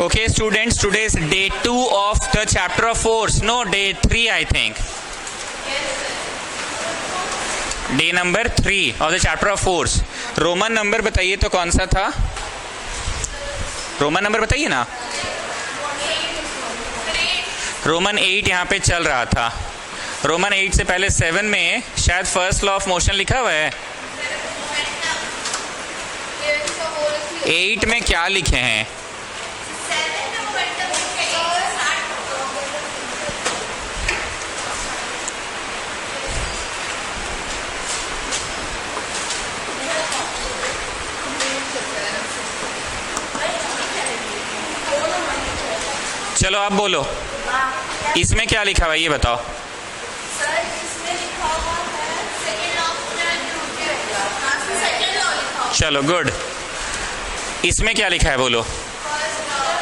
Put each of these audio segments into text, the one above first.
Okay, students, today is day 2 of the chapter of force. No, day 3, I think. Day number 3 of the chapter of force. Roman number बताइए तो कौन सा था? Roman number बताइए ना. Roman 8 यहाँ पे चल रहा था. रोमन 8 से पहले 7 में शायद फर्स्ट लॉ ऑफ मोशन लिखा हुआ है. 8 में क्या लिखे हैं? चलो आप बोलो, इसमें क्या लिखा हुआ है ये बताओ. सर इसमें लिखा हुआ है second law of Newton. Second law लिखा हुआ है. चलो गुड. इसमें क्या लिखा है बोलो.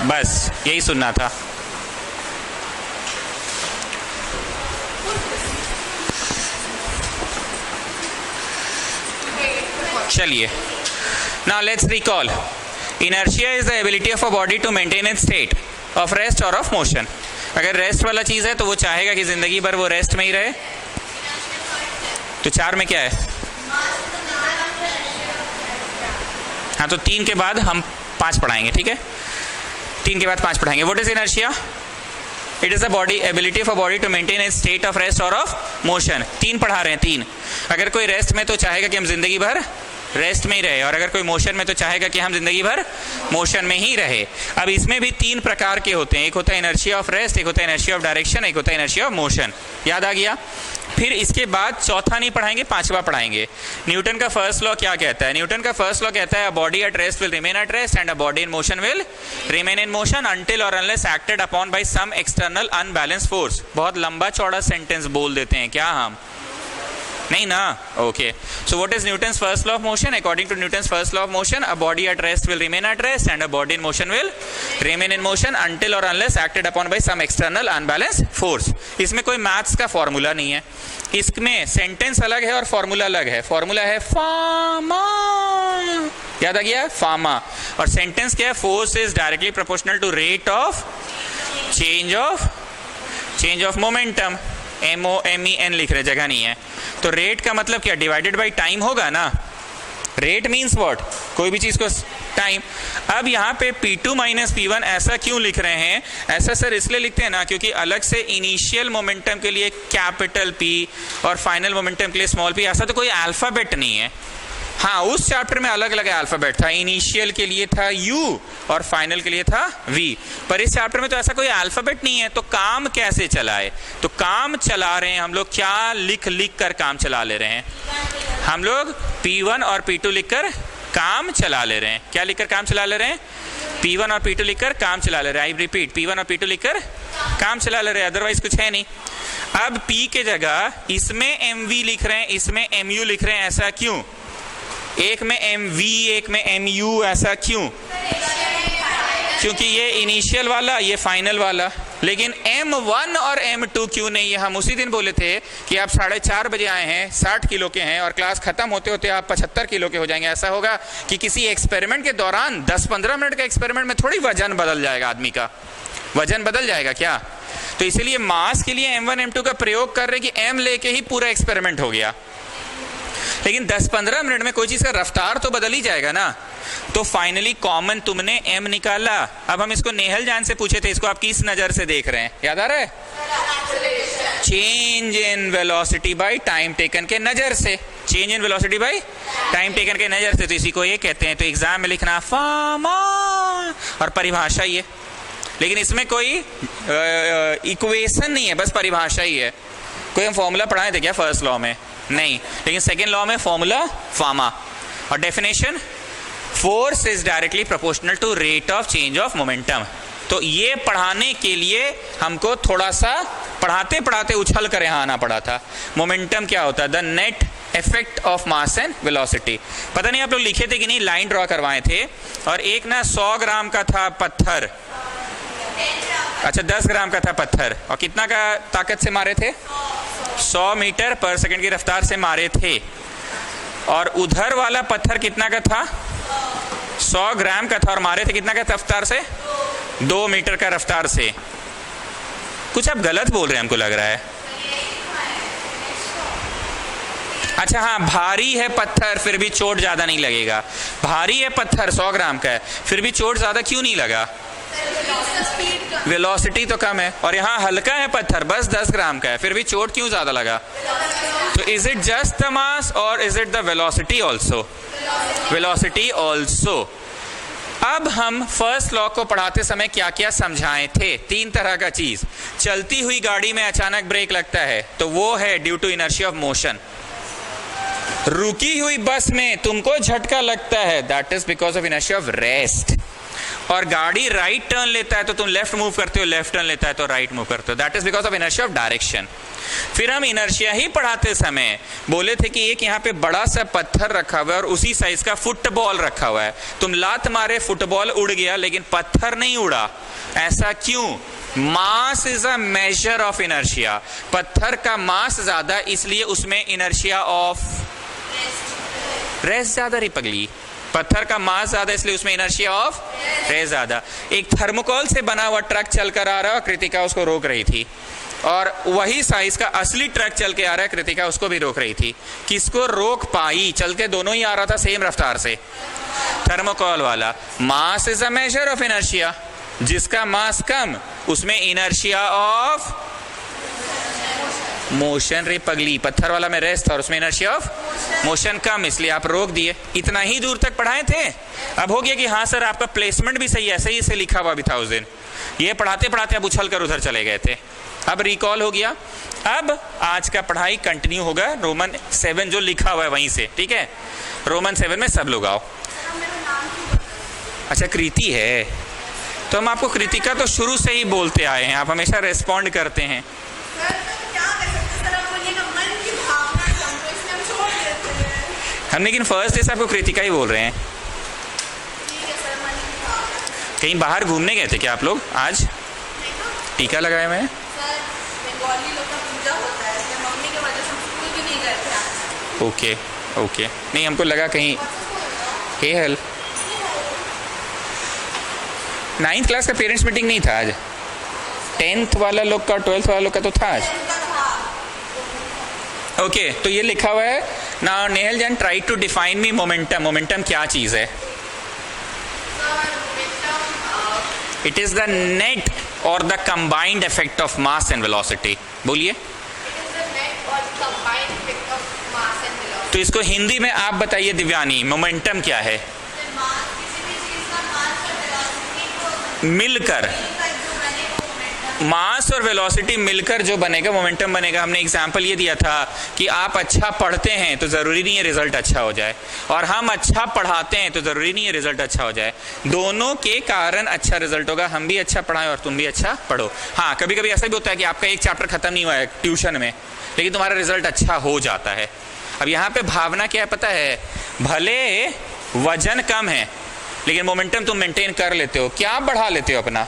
बस यही सुनना था. चलिए, now let's recall. Inertia is the ability of a body to maintain its state of rest or of motion. अगर रेस्ट वाला चीज है तो वो चाहेगा कि जिंदगी भर वो रेस्ट में ही रहे. तो 4 में क्या है? हाँ, तो 3 के बाद हम 5 पढ़ाएंगे. ठीक है, 3 के बाद 5 पढ़ाएंगे. What is inertia? It is a body ability of a body to maintain its state of rest और ऑफ मोशन. 3 पढ़ा रहे हैं. 3 अगर कोई रेस्ट में तो चाहेगा कि हम जिंदगी भर रेस्ट में ही रहे, और अगर कोई मोशन में तो चाहेगा कि हम जिंदगी भर मोशन में ही रहे. अब इसमें भी 3 प्रकार के होते हैं. एक होता है इनर्शिया ऑफ रेस्ट, एक होता है इनर्शिया ऑफ डायरेक्शन, एक होता है इनर्शिया ऑफ मोशन. याद आ गया? फिर इसके बाद चौथा नहीं पढ़ाएंगे, 5वां पढ़ाएंगे. न्यूटन का फर्स्ट लॉ क्या कहता है? न्यूटन का फर्स्ट लॉ कहता है a body at rest will remain at rest and a body in motion will remain in motion until or unless acted upon by some external unbalance force. बहुत लंबा चौड़ा sentence बोल देते हैं क्या हम? नहीं ना. Okay, so what is Newton's first law of motion? According to Newton's first law of motion, a body at rest will remain at rest and a body in motion will remain in motion until or unless acted upon by some external unbalance force. इसमें कोई maths का formula नहीं है. इसमें sentence अलग है और formula अलग है. फॉर्मूला है फामा. याद आ गया? फामा. और सेंटेंस क्या है? Force is directly proportional to rate of change of momentum. MOMEN लिख रहे, जगह नहीं है. तो रेट का मतलब क्या? डिवाइडेड बाय टाइम होगा ना. Rate means what? कोई भी चीज को टाइम. अब यहाँ पे P2 माइनस P1 ऐसा क्यों लिख रहे हैं? ऐसा सर इसलिए लिखते हैं ना क्योंकि अलग से इनिशियल मोमेंटम के लिए कैपिटल P और फाइनल मोमेंटम के लिए स्मॉल p, ऐसा तो कोई अल्फाबेट नहीं है. हाँ, उस चैप्टर में अलग अलग अल्फाबेट था. इनिशियल के लिए था U और फाइनल के लिए था V. पर इस चैप्टर में तो ऐसा कोई अल्फाबेट नहीं है. तो काम कैसे चलाए? तो काम चला रहे हैं हम लोग. क्या लिख कर काम चला ले रहे हैं हम लोग? P1 और P2 लिखकर काम चला ले रहे हैं. क्या लिखकर काम चला ले रहे हैं? P1 और P2 लिखकर काम चला ले रहे हैं. आई रिपीट, P1 और P2 लिखकर काम चला ले रहे हैं, अदरवाइज कुछ है नहीं. अब P के जगह इसमें MV लिख रहे हैं, इसमें MU लिख रहे हैं. ऐसा क्यों? एक में MV एक में MU, ऐसा क्यों? क्योंकि ये इनिशियल वाला, ये फाइनल वाला. लेकिन M1 और M2 क्यों नहीं है? हम उसी दिन बोले थे कि आप 4:30 बजे आए हैं, 60 किलो के हैं, और क्लास खत्म होते होते आप 75 किलो के हो जाएंगे. ऐसा होगा कि किसी एक्सपेरिमेंट के दौरान 10-15 मिनट का एक्सपेरिमेंट में थोड़ी वजन बदल जाएगा. आदमी का वजन बदल जाएगा क्या? तो इसीलिए मास के लिए M1 M2 का प्रयोग कर रहे कि M लेके ही पूरा एक्सपेरिमेंट हो गया. लेकिन 10-15 मिनट में कोई चीज का रफ्तार तो बदल ही जाएगा ना. तो फाइनली कॉमन तुमने M निकाला. अब हम इसको नेहल जान से पूछे थे, इसको आप किस नजर से देख रहे हैं? याद आ रहा है? Change in velocity by time taken के नजर से. Change in velocity by time taken के नजर से. तो इसी को ये कहते हैं. तो एग्जाम में लिखना फामा और परिभाषा ही है. लेकिन इसमें कोई इक्वेशन नहीं है, बस परिभाषा ही है. कोई हम फॉर्मूला पढ़ाए थे क्या फर्स्ट लॉ में? नहीं. लेकिन सेकेंड लॉ में फॉर्मूला फामा. और definition, force is directly proportional to rate of change of momentum. तो ये पढ़ाने के लिए हमको थोड़ा सा पढ़ाते पढ़ाते उछल कर यहाँ आना पड़ा था. मोमेंटम क्या होता है? The net effect of mass and velocity. पता नहीं आप लोग लिखे थे कि नहीं, लाइन ड्रॉ करवाए थे. और एक ना 100 ग्राम का था पत्थर. अच्छा, 10 ग्राम का था पत्थर. और कितना का ताकत से मारे थे? 100 मीटर पर सेकंड की रफ्तार से मारे थे. और उधर वाला पत्थर कितना का था? 100 ग्राम का था और मारे थे कितना का रफ्तार से? 2 मीटर का रफ्तार से। कुछ आप गलत बोल रहे हैं हमको लग रहा है। अच्छा हाँ, भारी है पत्थर फिर भी चोट ज्यादा नहीं लगेगा। भारी है पत्थर 100 ग्राम का है फिर भी चोट ज्यादा क्यों नहीं लगा? वेलोसिटी तो कम है। और यहाँ हल्का है पत्थर बस 10 ग्राम का है फिर भी चोट क्यों ज्यादा लगा? तो is it just the mass or is it the velocity also? Velocity also. अब हम फर्स्ट लॉ को पढ़ाते समय क्या क्या समझाए थे? 3 तरह का चीज। चलती हुई गाड़ी में अचानक ब्रेक लगता है तो वो है due to inertia of motion. रुकी हुई बस में तुमको झटका लगता है, that is because of inertia of rest. और गाड़ी राइट टर्न लेता है तो तुम लेफ्ट मूव करते हो, लेफ्ट टर्न लेता है तो राइट मूव करते हो, that is because of inertia of direction. फिर हम इनर्शिया ही पढ़ाते समय बोले थे कि एक यहाँ पे बड़ा सा पत्थर रखा हुआ है और उसी साइज का फुटबॉल रखा हुआ है। तुम लात मारे फुटबॉल उड़ गया लेकिन पत्थर नहीं उड़ा। ऐसा क्यों? Mass is a measure of inertia. पत्थर का मास ज्यादा इसलिए उसमें इनर्शिया ऑफ रेस्ट ज्यादा रही पगली। पत्थर का मास ज्यादा इसलिए उसमें इनर्शिया ऑफ रेस्ट ज्यादा। एक थर्मोकोल से बना हुआ ट्रक चलकर आ रहा है और कृतिका उसको रोक रही थी, और वही साइज का असली ट्रक चल के आ रहा है, कृतिका उसको भी रोक रही थी। किसको रोक पाई? चल के दोनों ही आ रहा था सेम रफ्तार से, थर्मोकोल वाला। Mass is a measure of inertia. जिसका मास कम उसमें इनर्शिया ऑफ मोशन रे पगली। पत्थर वाला में रेस्ट और उसमें इनर्शिया ऑफ मोशन कम इसलिए आप रोक दिए। इतना ही दूर तक पढ़ाए थे। अब हो गया कि हाँ सर आपका प्लेसमेंट भी सही है, ऐसे ही इसे लिखा हुआ भी था उस दिन। ये पढ़ाते पढ़ाते अब उछल कर उधर चले गए थे। अब रिकॉल हो गया। अब आज का पढ़ाई कंटिन्यू होगा रोमन 7 जो लिखा हुआ है वहीं से, ठीक है? रोमन 7 में सब लोग आओ। अच्छा कृति है तो हम आपको कृतिका तो शुरू से ही बोलते आए हैं, आप हमेशा रेस्पॉन्ड करते हैं। हम लेकिन फर्स्ट डे से आपको कृतिका ही बोल रहे हैं। कहीं बाहर घूमने गए थे क्या आप लोग आज? टीका लगाए हुए हैं? ओके ओके, नहीं हमको लगा कहीं हे हेल 9th क्लास का पेरेंट्स मीटिंग नहीं था आज? 10th वाला लोग का 12th वाला लोग का तो था आज। ओके तो ये लिखा हुआ है now Nehal Jain try to define me momentum. Momentum क्या चीज है? इट इज द नेट और the combined effect of mass and velocity. बोलिए। तो इसको हिंदी में आप बताइए दिव्यानी, मोमेंटम क्या है? मिलकर, मास और वेलोसिटी मिलकर जो बनेगा मोमेंटम बनेगा। हमने एग्जाम्पल ये दिया था कि आप अच्छा पढ़ते हैं तो जरूरी नहीं है रिजल्ट अच्छा हो जाए, और हम अच्छा पढ़ाते हैं तो जरूरी नहीं है रिजल्ट अच्छा हो जाए। दोनों के कारण अच्छा रिजल्ट होगा। हम भी अच्छा पढ़ाएं और तुम भी अच्छा पढ़ो। हाँ कभी कभी ऐसा भी होता है कि आपका एक चैप्टर खत्म नहीं हुआ है ट्यूशन में लेकिन तुम्हारा रिजल्ट अच्छा हो जाता है। अब यहाँ पे भावना क्या है पता है? भले वजन कम है लेकिन मोमेंटम तुम मेंटेन कर लेते हो। क्या बढ़ा लेते हो अपना?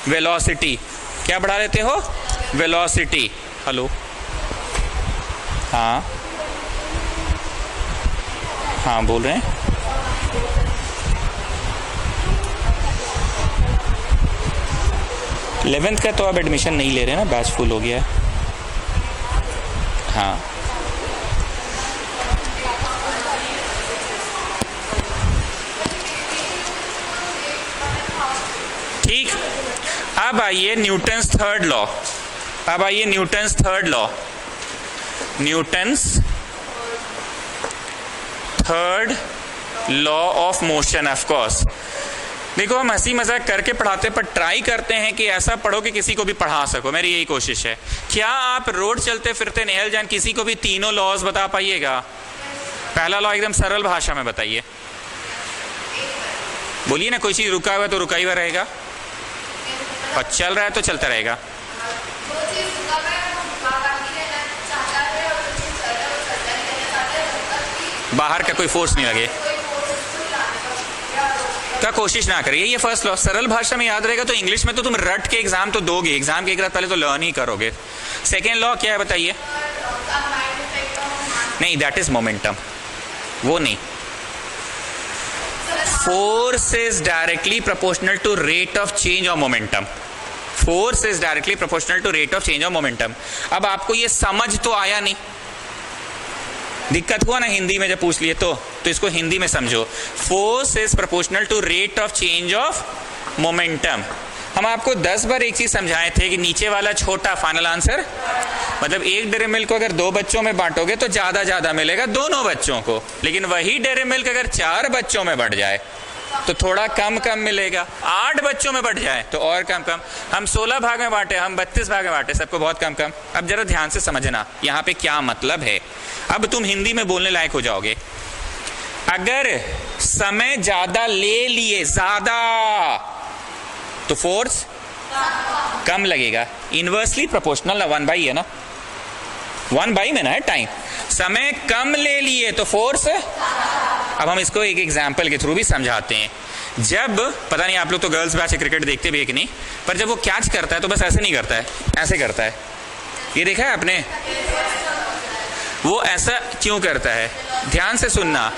वेलोसिटी। क्या बढ़ा लेते हो? वेलोसिटी। हेलो हाँ हाँ बोल रहे हैं। इलेवेंथ का तो अब एडमिशन नहीं ले रहे ना, बैच फुल हो गया है। हाँ ठीक। अब आइए न्यूटन्स थर्ड लॉ। अब आइए Newton's third law. Newton's third law of motion. Of course देखो हम हंसी मजाक करके पढ़ाते पर ट्राई करते हैं कि ऐसा पढ़ो कि किसी को भी पढ़ा सको। मेरी यही कोशिश है। क्या आप रोड चलते फिरते नेहल जान किसी को भी तीनों लॉज बता पाइएगा? पहला लॉ एकदम सरल भाषा में बताइए। बोलिए ना। कोई चीज रुका हुआ है तो रुका हुआ रहेगा और चल रहा है तो चलता रहेगा। बाहर का कोई फोर्स नहीं लगे का कोशिश ना करिए। ये फर्स्ट लॉ सरल भाषा में याद रहेगा तो इंग्लिश में तो तुम रट के एग्जाम तो दोगे, एग्जाम के एक रात पहले तो लर्न ही करोगे। सेकेंड लॉ क्या है बताइए? नहीं दैट इज मोमेंटम, वो नहीं। Force is directly proportional to rate of change of momentum. Force is directly proportional to rate of change of momentum. अब आपको ये समझ तो आया नहीं, दिक्कत हुआ ना हिंदी में जब पूछ लिए तो इसको हिंदी में समझो। Force is proportional to rate of change of momentum. हम आपको 10 बार एक चीज समझाए थे कि नीचे वाला छोटा फाइनल आंसर, मतलब एक डेयरी मिल्क को अगर 2 बच्चों में बांटोगे तो ज्यादा मिलेगा दोनों बच्चों को, लेकिन वही डेयरी मिल्क अगर 4 बच्चों में बढ़ जाए तो थोड़ा कम मिलेगा। 8 बच्चों में बढ़ जाए तो और कम। हम 16 भाग में बांटे, हम 32 भाग में बांटे, सबको बहुत कम। अब जरा ध्यान से समझना यहाँ पे क्या मतलब है। अब तुम हिंदी में बोलने लायक हो जाओगे। अगर समय ज्यादा ले लिए, ज्यादा, तो फोर्स कम लगेगा। इनवर्सली प्रोपोर्शनल ना 1/, है ना, 1/, में ना है टाइम। समय कम ले लिए तो फोर्स। अब हम इसको एक एग्जाम्पल के थ्रू भी समझाते हैं। जब, पता नहीं आप लोग तो गर्ल्स बैच क्रिकेट देखते भी है कि नहीं, पर जब वो कैच करता है तो बस ऐसे नहीं करता है, ऐसे करता है। ये देखा है आपने? वो ऐसा क्यों करता है? ध्यान से सुनना।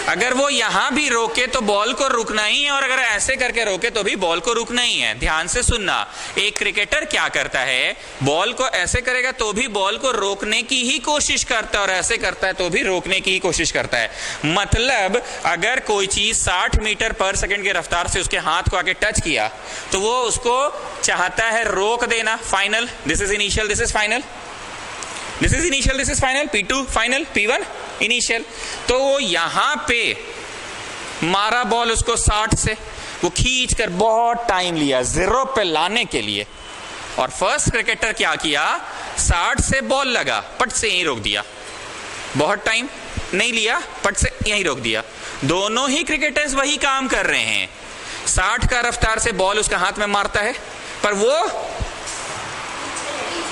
अगर वो यहां भी रोके तो बॉल को रुकना ही है, और अगर ऐसे करके रोके तो भी बॉल को रुकना ही है। ध्यान से सुनना। एक क्रिकेटर क्या करता है, बॉल को ऐसे करेगा तो भी बॉल को रोकने की ही कोशिश करता है, और ऐसे करता है तो भी रोकने की ही कोशिश करता है। मतलब अगर कोई चीज 60 मीटर पर सेकंड की रफ्तार से उसके हाथ को आके टच किया तो वो उसको चाहता है रोक देना। Final, this is initial, this is final, this is initial, this is final, P2 final, P1 initial. तो वो यहां पे मारा बॉल उसको 60 से, वो खींच कर बहुत टाइम लिया 0 पे लाने के लिए। और फर्स्ट क्रिकेटर क्या किया, 60 से बॉल लगा, पट से यहीं रोक दिया। बहुत टाइम नहीं लिया, पट से यहीं रोक दिया। दोनों ही क्रिकेटर्स वही काम कर रहे हैं। 60 का रफ्तार से बॉल उसका हाथ में मारता है, पर वो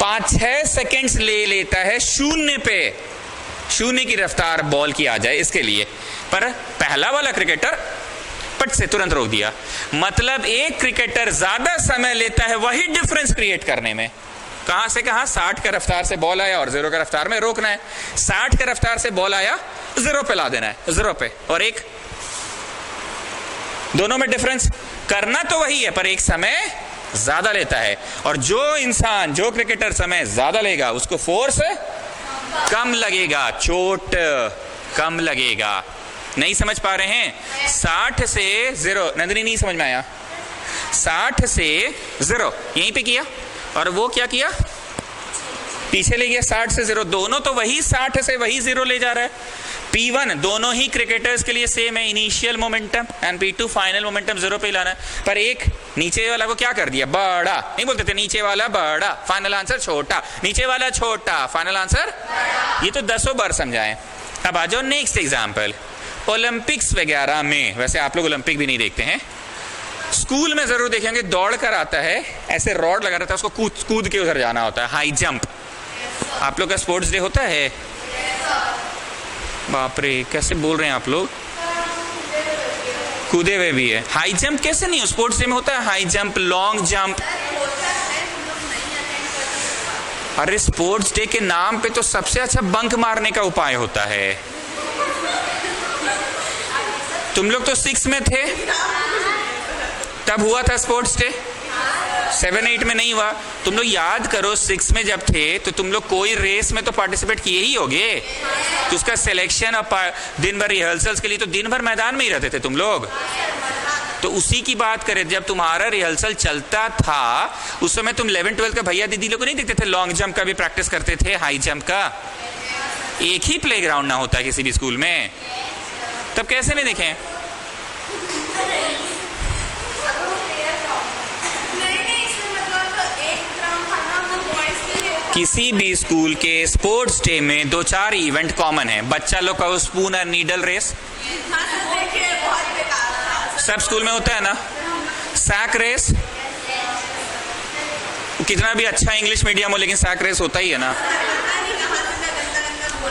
5-6 सेकेंड्स ले लेता है शून्य पे, शून्य की रफ्तार बॉल की आ जाए इसके लिए। पर पहला वाला क्रिकेटर पट से तुरंत रोक दिया। मतलब एक क्रिकेटर ज्यादा समय लेता है वही डिफरेंस क्रिएट करने में। कहां से कहां? 60 का रफ्तार से बॉल आया और 0 का रफ्तार में रोकना है। 60 का रफ्तार से बॉल आया, 0 पे ला देना है, 0 पे, और एक, दोनों में डिफरेंस करना तो वही है, पर एक समय ज्यादा लेता है। और जो इंसान, जो क्रिकेटर समय ज्यादा लेगा उसको फोर्स कम लगेगा, चोट कम लगेगा। नहीं समझ पा रहे हैं? 60 से 0, नंदिनी नहीं समझ में आया? 60 से 0 यहीं पे किया, और वो क्या किया, पीछे ले गया 60 से 0। दोनों तो वही 60 से वही 0 ले जा रहा है। P1 दोनों ही क्रिकेटर्स के लिए सेम है, initial momentum, and P2 final momentum 0 पे लाना है। पर एक नीचे वाला को क्या कर दिया, बड़ा। नहीं बोलते थे नीचे वाला बड़ा, फाइनल आंसर छोटा, नीचे वाला छोटा, फाइनल आंसर। ये तो 10 बार समझाएं। अब आ जाओ नेक्स्ट एग्जाम्पल। ओलंपिक्स वगैरह में, वैसे आप लोग ओलंपिक भी नहीं देखते हैं, स्कूल में जरूर देखेंगे, दौड़ कर आता है, ऐसे रॉड लगा रहता है, उसको कूद के उधर जाना होता है, हाई जंप। आप लोग का स्पोर्ट्स डे होता है? बाप रे, कैसे बोल रहे हैं आप लोग, कूदे हुए भी है। हाई जंप कैसे नहीं, स्पोर्ट्स डे में होता है हाई जंप, लॉन्ग जंप। अरे स्पोर्ट्स डे के नाम पे तो सबसे अच्छा बंक मारने का उपाय होता है। तुम लोग तो 6 में थे तब हुआ था स्पोर्ट्स डे, 7-8 में नहीं हुआ। तुम लोग याद करो, 6 में जब थे तो तुम लोग कोई रेस में तो पार्टिसिपेट किए ही होगे। तो उसका सिलेक्शन और दिन भर रिहर्सल्स के लिए तो दिन भर मैदान में ही रहते थे तुम लोग। तो उसी की बात करें, जब तुम्हारा रिहर्सल चलता था उस समय तुम 11-12 का भैया दीदी लोग को नहीं देखते थे, लॉन्ग जंप का भी प्रैक्टिस करते थे, हाई जंप का। एक ही प्लेग्राउंड ना होता है किसी भी स्कूल में, तब कैसे नहीं देखें? किसी भी स्कूल के स्पोर्ट्स डे में 2-4 इवेंट कॉमन है। बच्चा लोग का स्पून और नीडल रेस सब स्कूल में होता है ना। सैक रेस, कितना भी अच्छा इंग्लिश मीडियम हो लेकिन सैक रेस होता ही है ना।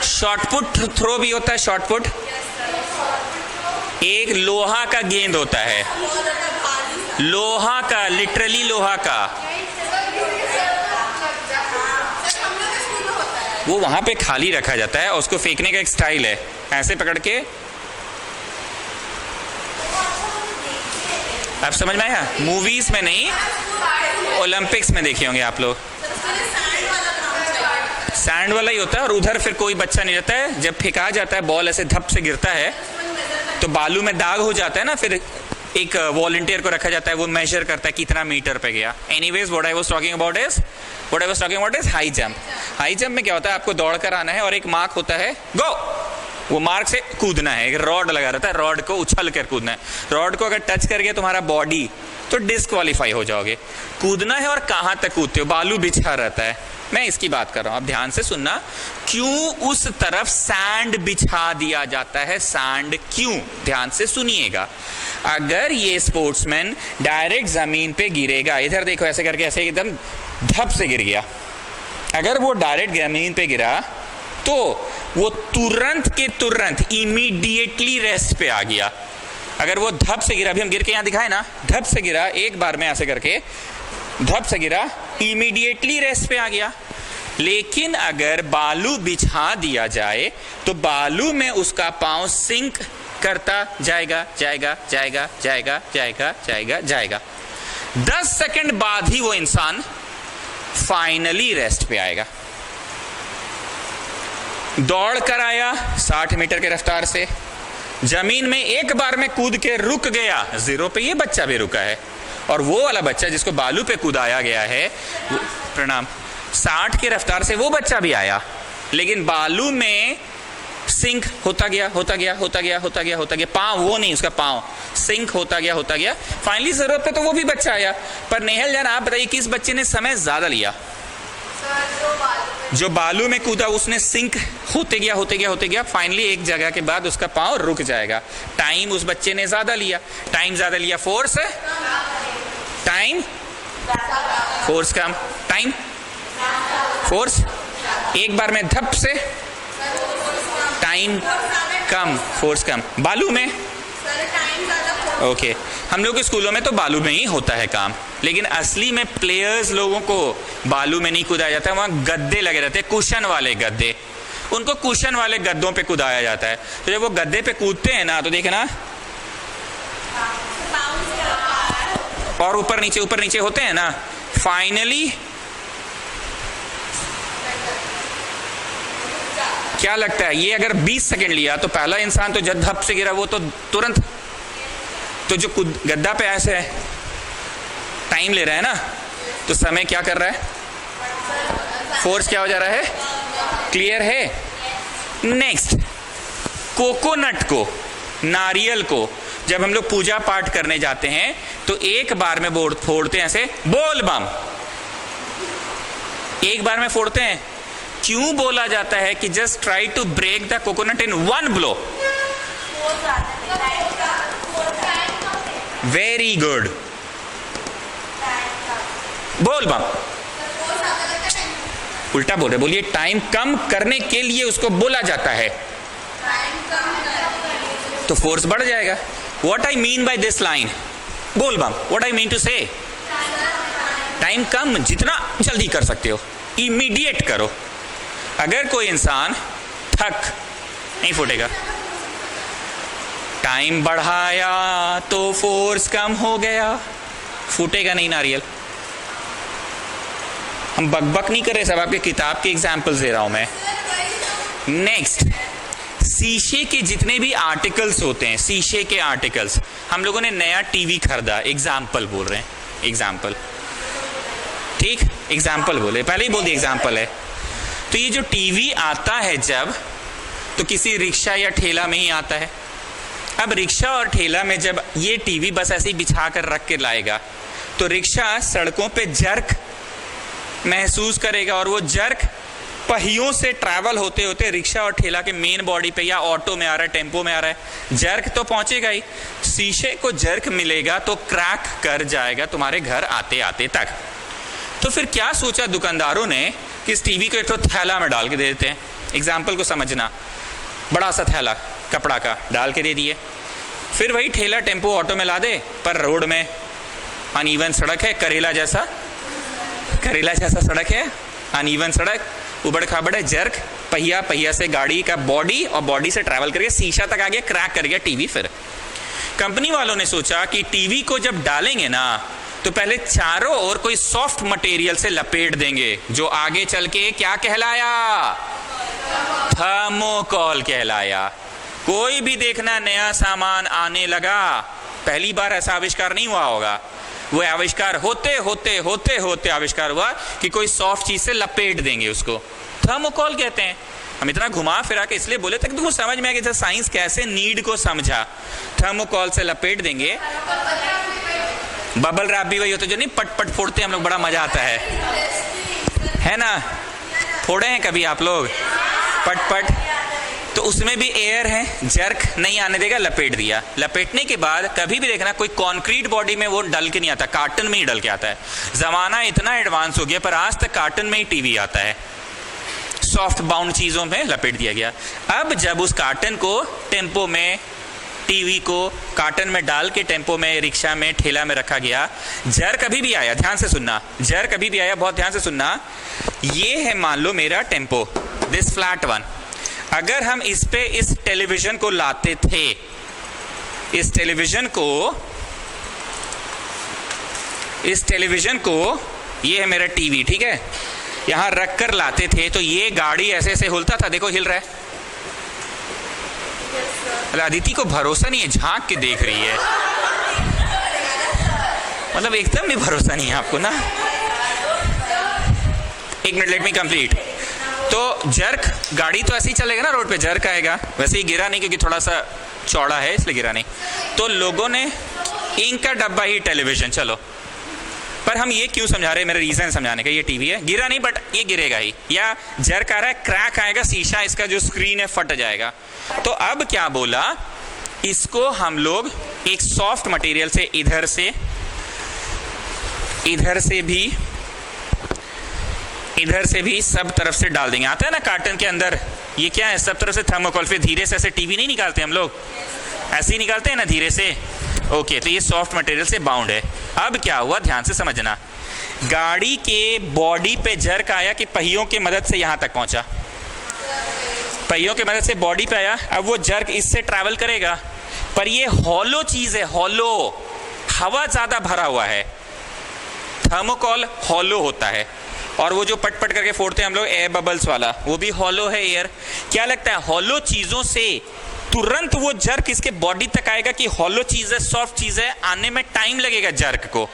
शॉटपुट थ्रो भी होता है, शॉटपुट। एक लोहा का गेंद होता है, लोहा का, लिटरली लोहा का, वो वहां पे खाली रखा जाता है और उसको फेंकने का एक स्टाइल है, ऐसे पकड़ के अब समझ में आया? मूवीज में नहीं, ओलंपिक्स में देखे होंगे आप लोग, सैंड वाला ही होता है और उधर फिर कोई बच्चा नहीं रहता है। जब फेंका जाता है बॉल ऐसे धप से गिरता है तो बालू में दाग हो जाता है ना, फिर एक वॉलंटियर को रखा जाता है, वो मेजर करता है कितना मीटर पे गया। Anyways what I was talking about is high jump. High jump में क्या होता है, आपको दौड़ कर आना है और एक मार्क होता है गो, वो मार्क से कूदना है, एक रॉड लगा रहता है, रॉड को उछल कर कूदना है। रॉड को अगर टच कर गया तुम्हारा बॉडी तो डिस्क्वालीफाई हो जाओगे। कूदना है और कहां तक कूदते हो, बालू बिछा रहता है, मैं इसकी बात कर रहा हूं। अब ध्यान से सुनना, क्यों उस तरफ सैंड बिछा दिया जाता है, सैंड क्यों, ध्यान से सुनिएगा। अगर ये स्पोर्ट्समैन डायरेक्ट जमीन पे गिरेगा, इधर देखो ऐसे करके, ऐसे एकदम धप से गिर गया, अगर वो डायरेक्ट जमीन पे गिरा तो वो तुरंत के तुरंत इमीडिएटली रेस्ट पे आ गया। अगर वो धप से गिरा, अभी हम गिर के यहां दिखाए ना, धप से गिरा, एक बार में ऐसे करके धप से गिरा, इमीडिएटली रेस्ट पे आ गया। लेकिन अगर बालू बिछा दिया जाए तो बालू में उसका पांव सिंक करता जाएगा जाएगा जाएगा जाएगा जाएगा जाएगा जाएगा। 10 सेकंड बाद ही वो इंसान फाइनली रेस्ट पे आएगा। दौड़ कर आया 60 मीटर के रफ्तार से, जमीन में एक बार में कूद के रुक गया, जीरो पे ये बच्चा भी रुका है, और वो वाला बच्चा जिसको बालू पे कूदाया गया है, प्रणाम, 60 की रफ्तार से वो बच्चा भी आया, लेकिन बालू में सिंक होता गया होता गया होता गया होता गया होता गया, पांव, वो नहीं, उसका पांव सिंक होता गया होता गया। फाइनली जरूरत पे तो वो भी बच्चा आया। पर नेहल जान, आप बताइए किस बच्चे ने समय ज्यादा लिया? जो बालू में कूदा उसने सिंक होते गया होते गया होते गया, फाइनली एक जगह के बाद उसका पांव रुक जाएगा। टाइम उस बच्चे ने ज्यादा लिया, टाइम ज्यादा लिया, फोर्स टाइम, फोर्स कम, टाइम फोर्स, एक बार में धप से, टाइम कम, फोर्स कम। बालू में ओके, हम लोग के स्कूलों में तो बालू में ही होता है काम, लेकिन असली में प्लेयर्स लोगों को बालू में नहीं कूदाया जाता है, वहां गद्दे लगे रहते हैं, कुशन वाले गद्दे, उनको कुशन वाले गद्दों पे कूदाया जाता है। तो जब वो गद्दे पे कूदते हैं ना, तो देखना, और ऊपर नीचे होते हैं ना, फाइनली क्या लगता है, ये अगर 20 सेकंड लिया तो पहला इंसान तो जब धप से गिरा वो तो तुरंत, तो जो गद्दा पे ऐसे टाइम ले रहा है ना, तो समय क्या कर रहा है, फोर्स क्या हो जा रहा है, क्लियर है? नेक्स्ट, कोकोनट को, नारियल को जब हम लोग पूजा पाठ करने जाते हैं तो एक बार में फोड़ते हैं ऐसे, बोल बम, एक बार में फोड़ते हैं। क्यों बोला जाता है कि just try to break the coconut in one blow? Very good, बोल बम, उल्टा बोल रहे, बोलिए, टाइम कम करने के लिए उसको बोला जाता है, तो फोर्स बढ़ जाएगा। What I mean by this line, बोल बम, व्हाट आई मीन टू से, टाइम कम, जितना जल्दी कर सकते हो इमीडिएट करो। अगर कोई इंसान थक नहीं फूटेगा, टाइम बढ़ाया तो फोर्स कम हो गया, फूटेगा नहीं नारियल। हम बकबक नहीं कर रहे, सब आपके किताब के एग्जाम्पल्स दे रहा हूं मैं। नेक्स्ट, शीशे के जितने भी आर्टिकल्स होते हैं, शीशे के आर्टिकल्स, हम लोगों ने नया टीवी खरीदा, एग्जाम्पल बोल रहे हैं, एग्जाम्पल, ठीक, एग्जाम्पल बोले, पहले ही बोल दिया एग्जाम्पल है। तो ये जो टीवी आता है जब, तो किसी रिक्शा या ठेला में ही आता है। अब रिक्शा और ठेला में जब ये टीवी बस ऐसे ही बिछा कर रख के लाएगा, तो रिक्शा सड़कों पे जर्क महसूस करेगा, और वो जर्क पहियों से ट्रैवल होते होते रिक्शा और ठेला के मेन बॉडी पे या ऑटो में आ रहा है, टेम्पो में आ रहा है, जर्क तो पहुंचेगा ही। शीशे को जर्क मिलेगा तो क्रैक कर जाएगा तुम्हारे घर आते आते तक। तो फिर क्या सोचा दुकानदारों ने कि इस टीवी को एक तो थैला में डाल के दे देते हैं। एग्जाम्पल को समझना, बड़ा सा थैला कपड़ा का डाल के दे दिए, फिर वही ठेला टेम्पो ऑटो में ला दे, पर रोड में अनइवन सड़क है, करेला जैसा सड़क है, अनइवन सड़क, उबड़ खाबड़ है, जर्क, पहिया से गाड़ी का बॉडी, और बॉडी से ट्रैवल करके शीशा तक आ गया, क्रैक कर गया टीवी। फिर कंपनी वालों ने सोचा कि टीवी को जब डालेंगे ना तो पहले चारों ओर कोई सॉफ्ट मटेरियल से लपेट देंगे, जो आगे चल के क्या कहलाया? थर्मोकॉल कहलाया। कोई भी देखना नया सामान आने लगा, पहली बार ऐसा आविष्कार नहीं हुआ होगा, वो आविष्कार होते होते होते होते आविष्कार हुआ कि कोई सॉफ्ट चीज से लपेट देंगे, उसको थर्मोकॉल कहते हैं। हम इतना घुमा फिरा के इसलिए बोले तक तुमको समझ में आ गया साइंस कैसे नीड को समझा। थर्मोकॉल से लपेट देंगे। बबल रैप भी वही होता है जो नहीं पट पट फोड़ते हैं हम लोग, बड़ा मजा आता है ना? फोड़े हैं कभी आप लोग पट पट? तो उसमें भी एयर है, जर्क नहीं आने देगा, लपेट दिया। लपेटने के बाद कभी भी देखना कोई कॉन्क्रीट बॉडी में वो डल के नहीं आता, कार्टन में ही डल के आता है। जमाना इतना एडवांस हो गया पर आज तक कार्टन में ही टीवी आता है, सॉफ्ट बाउंड चीजों में लपेट दिया गया। अब जब उस कार्टन को टेम्पो में, टीवी को कार्टन में डाल के टेम्पो में, रिक्शा में, ठेला में रखा गया, जर्क अभी भी आया, ध्यान से सुनना, जर्क अभी भी आया, बहुत ध्यान से सुनना। ये है मान लो मेरा टेम्पो, दिस फ्लैट वन। अगर हम इस पे इस टेलीविजन को लाते थे, इस टेलीविजन को, ये है मेरा टीवी, ठीक है, यहां रख कर लाते थे तो ये गाड़ी ऐसे ऐसे हिलता था, देखो हिल रहा है। अदिति को भरोसा नहीं है, झांक के देख रही है, मतलब एकदम भी भरोसा नहीं है आपको ना। एक मिनट, लेट मी कंप्लीट। तो जर्क, गाड़ी तो ऐसे ही चलेगा ना रोड पे, जर्क आएगा, वैसे ही गिरा नहीं क्योंकि थोड़ा सा चौड़ा है इसलिए गिरा नहीं। तो लोगों ने इंक का डब्बा ही टेलीविजन, चलो, पर हम ये क्यों समझा रहे हैं, मेरा रीजन समझाने का, ये टीवी है, गिरा नहीं बट ये गिरेगा ही, या जर्क आ रहा है, क्रैक आएगा, शीशा इसका जो स्क्रीन है फट जाएगा। तो अब क्या बोला, इसको हम लोग एक सॉफ्ट मटेरियल से इधर से भी सब तरफ से डाल देंगे। आता है ना कार्टन के अंदर, ये क्या है, सब तरफ से थर्मोकॉल। फिर धीरे से ऐसे टीवी नहीं निकालते हम लोग, ऐसे ही निकालते हैं ना धीरे से, ओके। तो ये सॉफ्ट मटेरियल से बाउंड है। अब क्या हुआ, ध्यान से समझना, गाड़ी के बॉडी पे जर्क आया कि पहियों की मदद से यहां तक पहुंचा, पहियों की मदद से बॉडी पे आया। अब वो जर्क इससे ट्रैवल करेगा, पर ये हॉलो चीज है, हॉलो, हवा ज्यादा भरा हुआ है, थर्मोकॉल हॉलो होता है। और वो जो पट पट करके फोड़ते हैं हम लोग एयर बबल्स वाला, वो भी हॉलो है, एयर। क्या लगता है, हॉलो चीजों से तुरंत वो जर्क इसके बॉडी तक आएगा कि हॉलो चीज है, सॉफ्ट चीज है, आने में टाइम लगेगा जर्क को।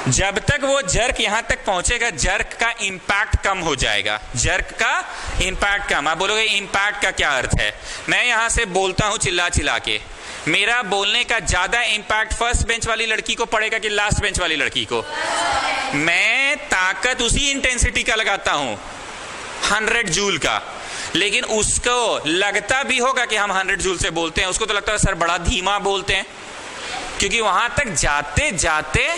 जब तक वो जर्क यहां तक पहुंचेगा, जर्क का इंपैक्ट कम हो जाएगा, जर्क का इंपैक्ट कम। आप बोलोगे इंपैक्ट का क्या अर्थ है? मैं यहां से बोलता हूं चिल्ला चिल्ला के, मेरा बोलने का ज्यादा इंपैक्ट फर्स्ट बेंच वाली लड़की को पड़ेगा कि लास्ट बेंच वाली लड़की को? मैं ताकत उसी इंटेंसिटी का लगाता हूं, 100 जूल का, लेकिन उसको लगता भी होगा कि हम 100 जूल से बोलते हैं, उसको तो लगता है सर बड़ा धीमा बोलते हैं, क्योंकि वहां तक जाते जाते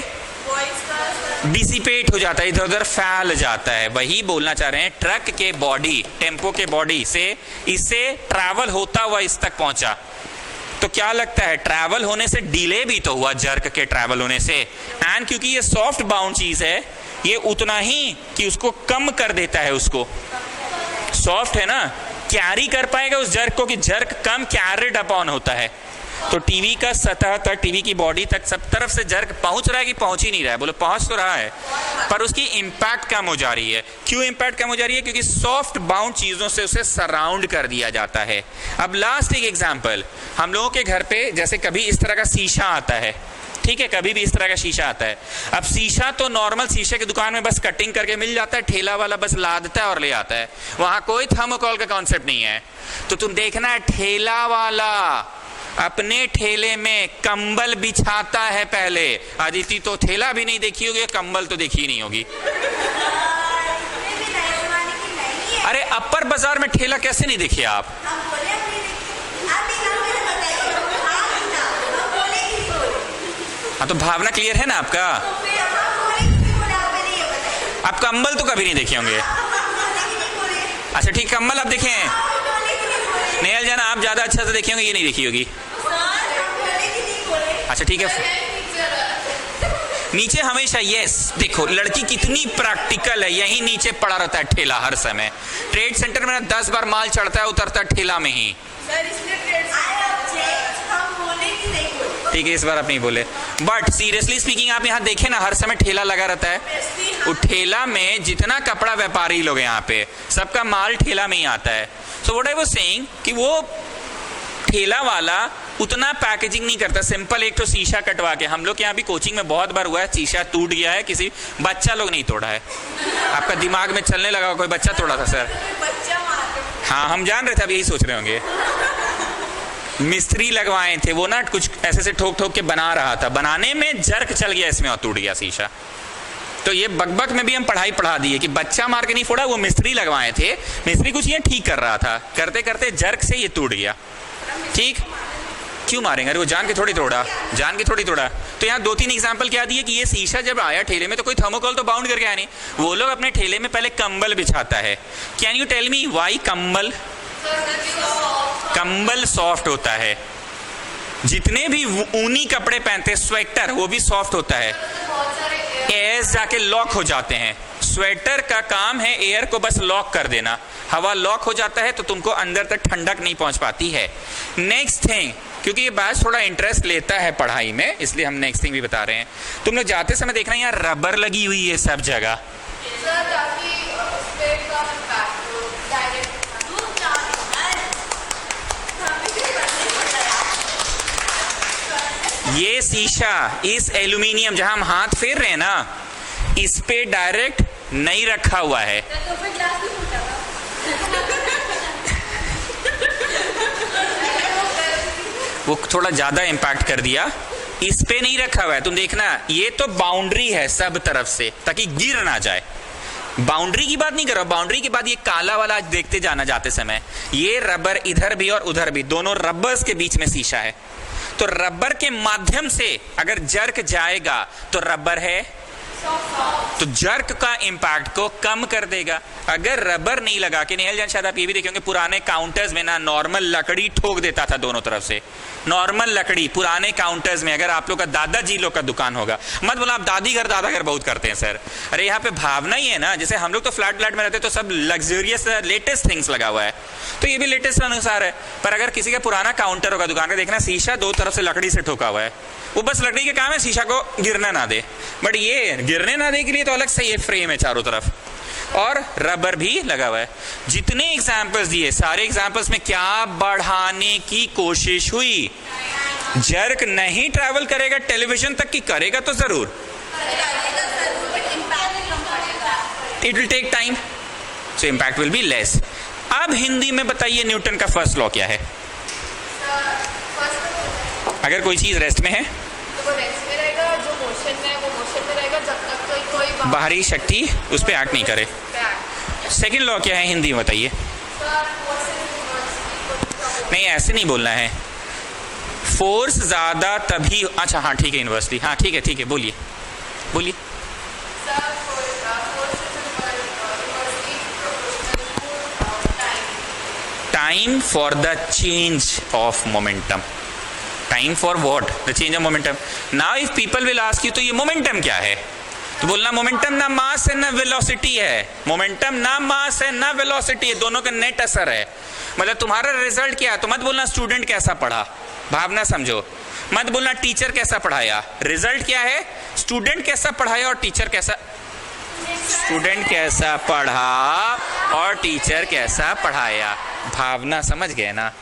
डिसिपेट हो जाता है, इधर उधर फैल जाता है। वही बोलना चाह रहे हैं, ट्रक के बॉडी, टेम्पो के बॉडी से इससे ट्रैवल होता हुआ इस तक पहुंचा। तो क्या लगता है, ट्रैवल होने से डिले भी तो हुआ, जर्क के ट्रैवल होने से। एंड क्योंकि ये सॉफ्ट बाउंड चीज है, ये उतना ही कि उसको कम कर देता है, उसको सॉफ्ट है ना, कैरी कर पाएगा उस जर्क को, कि जर्क कम कैरिड अपॉन होता है। तो टीवी का सतह तक, टीवी की बॉडी तक सब तरफ से जर्क पहुंच रहा है कि पहुंच ही नहीं रहा है? बोलो पहुंच तो रहा है, पर उसकी इंपैक्ट कम हो जा रही है। क्यों इंपैक्ट कम हो जा रही है? क्योंकि सॉफ्ट बाउंड चीजों से उसे सराउंड कर दिया जाता है। अब लास्ट एक एग्जांपल, हम लोगों के घर पे जैसे कभी इस तरह का शीशा आता है, ठीक है, कभी भी इस तरह का शीशा आता है। अब शीशा तो नॉर्मल शीशे की दुकान में बस कटिंग करके मिल जाता है, ठेला वाला बस लादता है और ले आता है, वहां कोई थर्मोकॉल का कॉन्सेप्ट नहीं है। तो तुम देखना है, ठेला वाला अपने ठेले में कंबल बिछाता है पहले। अदिति तो ठेला भी नहीं देखी होगी, कंबल तो देखी नहीं होगी। अरे अपर बाजार में ठेला कैसे नहीं देखिए आप? हाँ, तो भावना क्लियर है ना आपका? आप कंबल तो कभी नहीं देखे होंगे। अच्छा ठीक, कंबल आप देखे हैं? नेहल जाना आप ज्यादा अच्छा से देखे होंगे, ये नहीं देखी होगी। अच्छा ठीक है, नीचे हमेशा, यस देखो लड़की कितनी प्रैक्टिकल है, यही नीचे पड़ा रहता है ठेला हर समय। ट्रेड सेंटर में 10 बार माल चढ़ता है, उतरता है ठेला में ही। ठीक है, इस बार आप नहीं बोले। बट सीरियसली स्पीकिंग, आप यहाँ देखें ना, हर समय ठेला लगा रहता है। वो ठेला में जितना कपड़ा व्यापारी लोग हैं यहाँ पे, सबका माल ठेला में ही आता है। So what I was saying कि वो ठेला वाला उतना पैकेजिंग नहीं करता। सिंपल एक तो शीशा कटवा के, हम लोग के यहाँ भी कोचिंग में बहुत बार हुआ है, शीशा टूट गया है, किसी बच्चा लोग नहीं तोड़ा है। आपका दिमाग में चलने लगा कोई बच्चा तोड़ा था सर? हाँ, हम जान रहे थे, अब यही सोच रहे होंगे। मिस्त्री लगवाए थे वो ना, कुछ ऐसे से ठोक ठोक के बना रहा था, बनाने में जर्क चल गया इसमें और टूट गया शीशा। तो ये बकबक में भी हम पढ़ाई पढ़ा दिए कि बच्चा मार के नहीं फोड़ा, वो मिस्त्री लगवाए थे, मिस्त्री कुछ ये ठीक कर रहा था, करते करते जर्क से ये टूट गया। ठीक, क्यों मारेंगे? अरे वो जान के थोड़ी तोड़ा, जान के थोड़ी तोड़ा। तो यहाँ 2-3 एग्जांपल क्या दिए कि ये शीशा जब आया ठेले में तो कोई थर्मोकोल तो बाउंड करके आया नहीं, वो लोग अपने ठेले में पहले कंबल बिछाता है। Can you tell me why kambal? कंबल सॉफ्ट होता है। जितने भी ऊनी कपड़े पहनते, स्वेटर, वो भी सॉफ्ट होता है, एयर जाके लॉक हो जाते हैं। स्वेटर का काम है एयर को बस लॉक कर देना, हवा लॉक हो जाता है तो तुमको अंदर तक ठंडक नहीं पहुंच पाती है। नेक्स्ट थिंग, क्योंकि ये बात थोड़ा इंटरेस्ट लेता है पढ़ाई में, इसलिए हम नेक्स्ट थिंग भी बता रहे हैं। तुम लोग जाते समय देखना यहाँ रबर लगी हुई है सब जगह। ये शीशा, इस एल्यूमिनियम जहां हम हाथ फेर रहे हैं ना, इस पे डायरेक्ट नहीं रखा हुआ है। वो थोड़ा ज्यादा इंपैक्ट कर दिया, इस पे नहीं रखा हुआ है। तुम देखना, ये तो बाउंड्री है सब तरफ से ताकि गिर ना जाए। बाउंड्री की बात नहीं करो, बाउंड्री के बाद ये काला वाला आज देखते जाना जाते समय, ये रबर इधर भी और उधर भी, दोनों रबर्स के बीच में शीशा है। तो रबर के माध्यम से अगर जर्क जाएगा तो रबर है, तो जर्क का इंपैक्ट को कम कर देगा। अगर रबर नहीं लगा के, नेहल जान शायद आप ये भी देखेंगे पुराने काउंटर्स में ना नॉर्मल लकड़ी ठोक देता था दोनों तरफ से, नॉर्मल लकड़ी पुराने काउंटर्स में। अगर आप लोग का दादाजी लोग का दुकान होगा, मत बोला आप दादी घर दादा घर बहुत करते हैं सर, अरे यहाँ पे भावना ही है ना। जैसे हम लोग तो फ्लैट में रहते तो सब लग्जरियस लेटेस्ट थिंग्स लगा हुआ है, तो ये भी लेटेस्ट अनुसार है। पर अगर किसी का पुराना काउंटर होगा दुकान का, देखना शीशा दो तरफ से लकड़ी से ठोका हुआ है, वो बस लकड़ी के काम है शीशा को गिरना ना दे। बट ये गिरने ना दे के लिए तो अलग से ये फ्रेम है चारों तरफ, और रबर भी लगा हुआ है। जितने एग्जाम्पल्स दिए, सारे एग्जाम्पल्स में क्या बढ़ाने की कोशिश हुई? जर्क नहीं ट्रैवल करेगा टेलीविजन तक की, करेगा तो जरूर, it will take time, so impact will be less. अब हिंदी में बताइए न्यूटन का फर्स्ट लॉ क्या है? अगर कोई चीज रेस्ट में है तो वो रेस्ट में रहेगा, जो मोशन में है वो मोशन में रहेगा जब तक कोई बाहरी शक्ति उस पर एक्ट नहीं करे। सेकंड लॉ क्या है हिंदी में बताइए? नहीं, ऐसे नहीं बोलना है। फोर्स ज्यादा तभी, अच्छा हाँ ठीक है, यूनिवर्सिटी, हाँ ठीक है, बोलिए बोलिए। Time for the change of momentum. Time for what? The change of momentum. Now if people will ask you तो ये मोमेंटम क्या है, तो बोलना मोमेंटम ना मास है ना वेलोसिटी है। मोमेंटम ना मास है ना वेलोसिटी है, दोनों का नेट असर है। मतलब तुम्हारा रिजल्ट क्या है, तो मत बोलना स्टूडेंट कैसा पढ़ा, भावना समझो। मत बोलना टीचर कैसा पढ़ाया, रिजल्ट क्या है, स्टूडेंट कैसा पढ़ाया और टीचर कैसा, स्टूडेंट कैसा पढ़ा और टीचर कैसा पढ़ाया। भावना समझ गए ना?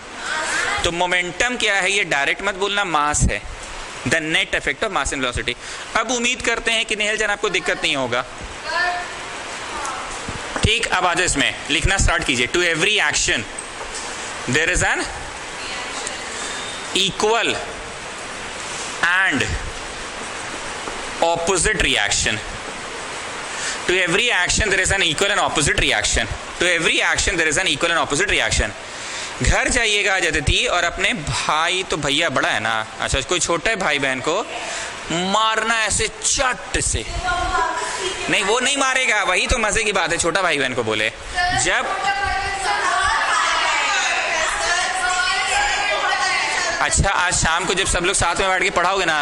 तो मोमेंटम क्या है, ये डायरेक्ट मत बोलना, मास है, the net effect of mass and velocity. अब उम्मीद करते हैं कि नेहल जान आपको दिक्कत नहीं होगा। ठीक, अब आ जाओ इसमें लिखना स्टार्ट कीजिए। To every action there is an equal and opposite reaction. To every action there is an equal and opposite reaction. To every action there is an equal and opposite reaction. घर जाइएगा जतिथि और अपने भाई, तो भैया बड़ा है ना, अच्छा कोई छोटा है भाई बहन को मारना ऐसे चट से, नहीं वो नहीं मारेगा, वही तो मजे की बात है, छोटा भाई बहन को बोले जब, अच्छा आज शाम को जब सब लोग साथ में बैठ के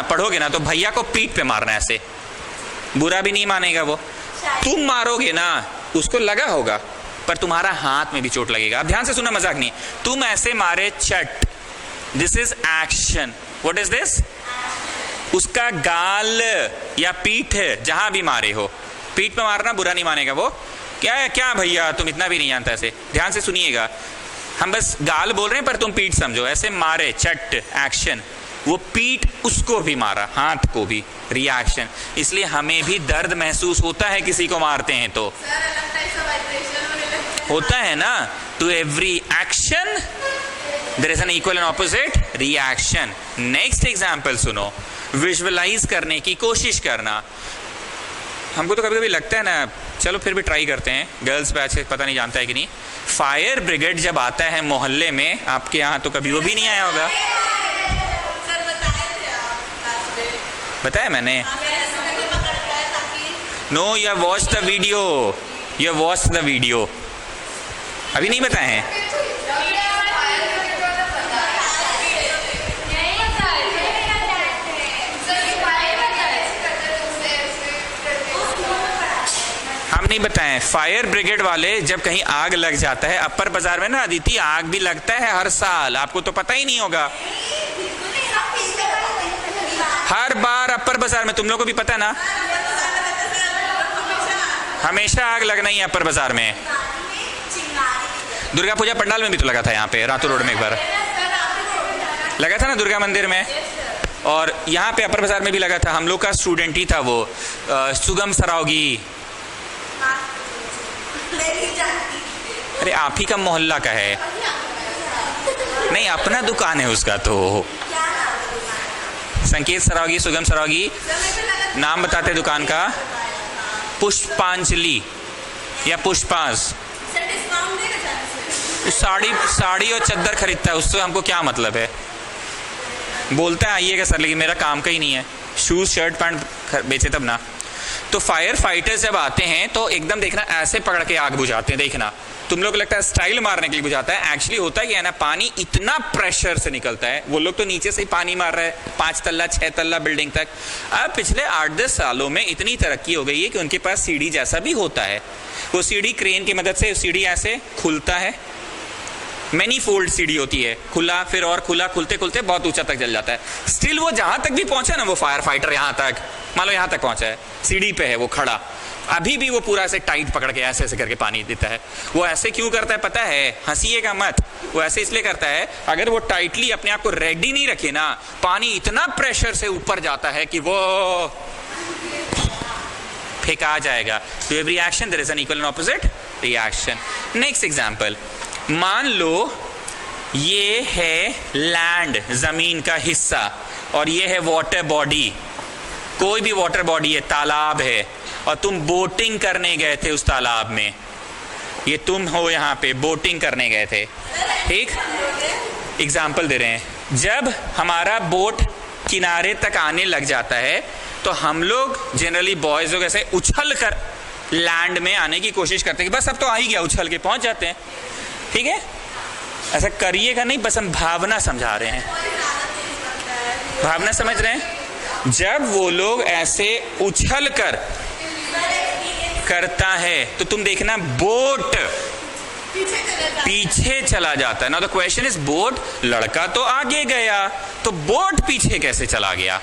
पढ़ोगे ना तो भैया को पीठ पे मारना ऐसे, बुरा भी नहीं मानेगा वो। तुम मारोगे ना, उसको लगा होगा पर तुम्हारा हाथ में भी चोट लगेगा। अब ध्यान से सुना, मजाक नहीं। तुम ऐसे मारे चट, this is action. What is this? उसका गाल या पीठ जहां भी मारे हो, पीठ पे मारना बुरा नहीं मानेगा वो। क्या है क्या भैया तुम इतना भी नहीं जानता, ऐसे ध्यान से सुनिएगा, हम बस गाल बोल रहे हैं पर तुम पीठ समझो, ऐसे मारे चट एक्शन, वो पीठ उसको भी मारा, हाथ को भी, रिएक्शन। इसलिए हमें भी दर्द महसूस होता है किसी को मारते हैं तो, होता है ना। To every action there is an equal and opposite reaction. Next example सुनो, विजुअलाइज करने की कोशिश करना। हमको तो कभी कभी लगता है ना, चलो फिर भी ट्राई करते हैं, गर्ल्स बैच पता नहीं जानता है कि नहीं। फायर ब्रिगेड जब आता है मोहल्ले में, आपके यहाँ तो कभी वो भी नहीं आया होगा, बताया मैंने? No, you have watched the video, you have watched the video, अभी नहीं बताए हैं? हम नहीं बताए। फायर ब्रिगेड वाले जब कहीं आग लग जाता है, अपर बाजार में ना अदिति आग भी लगता है हर साल, आपको तो पता ही नहीं होगा। हर बार अपर बाजार में, तुम लोगों को भी पता है ना, हमेशा आग लगना ही है अपर बाजार में। दुर्गा पूजा पंडाल में भी तो लगा था, यहाँ पे रातू रोड में एक बार लगा था ना, दुर्गा मंदिर में, और यहाँ पे अपर बाजार में भी लगा था। हम लोग का स्टूडेंट ही था वो, सुगम सरावगी। अरे आप ही का मोहल्ला का है? नहीं, अपना दुकान है उसका तो। संकेत सरावगी, सुगम सरावगी, नाम बताते दुकान का। पुष्पांजलि या पुष्पास। साड़ी और चद्दर खरीदता है, उससे हमको क्या मतलब है? बोलता है आइएगा सर, लेकिन मेरा काम का ही नहीं है, शूज शर्ट पैंट बेचे तब ना। तो फायर फाइटर्स जब आते हैं तो एकदम देखना ऐसे पकड़ के आग बुझाते हैं। देखना तुम लोग लगता है स्टाइल मारने के लिए बुझाता है, एक्चुअली होता है कि है ना, पानी इतना प्रेशर से निकलता है। वो लोग तो नीचे से ही पानी मार रहे हैं 5 तल्ला 6 तल्ला बिल्डिंग तक। अब पिछले 8-10 सालों में इतनी तरक्की हो गई है कि उनके पास सीढ़ी जैसा भी होता है। वो सीढ़ी क्रेन की मदद से सीढ़ी ऐसे खुलता है, मैनी फोल्ड सीढ़ी होती है, खुला फिर और खुला, खुलते खुलते बहुत ऊंचा तक जल जाता है। स्टिल वो जहां तक भी पहुंचा ना, वो फायर फाइटर यहां तक, मान लो यहां तक पहुंचा है, सीढ़ी पे है वो खड़ा, अभी भी वो पूरा ऐसे टाइट पकड़ के ऐसे ऐसे करके पानी देता है। वो ऐसे क्यों करता है पता है? हंसीएगा मत, वो ऐसे इसलिए करता है, अगर वो टाइटली अपने आप को रेडी नहीं रखे ना, पानी इतना प्रेशर से ऊपर जाता है कि वो फेंका जाएगा। To every action there is an equal and opposite reaction. Next example, मान लो ये है लैंड, जमीन का हिस्सा, और ये है वाटर बॉडी, कोई भी वाटर बॉडी है, तालाब है, और तुम बोटिंग करने गए थे उस तालाब में। ये तुम हो यहाँ पे बोटिंग करने गए थे, ठीक? एग्जाम्पल दे रहे हैं, जब हमारा बोट किनारे तक आने लग जाता है तो हम लोग जनरली बॉयज लोग ऐसे उछल कर लैंड में आने की कोशिश करते हैं कि बस अब तो आ ही गया, उछल के पहुंच जाते हैं, ठीक है? ऐसा करिएगा नहीं, बस हम भावना समझा रहे हैं, भावना समझ रहे हैं। जब वो लोग ऐसे उछल कर करता है तो तुम देखना बोट पीछे चला जाता है ना। द क्वेश्चन इज बोट, लड़का तो आगे गया, तो बोट पीछे कैसे चला गया?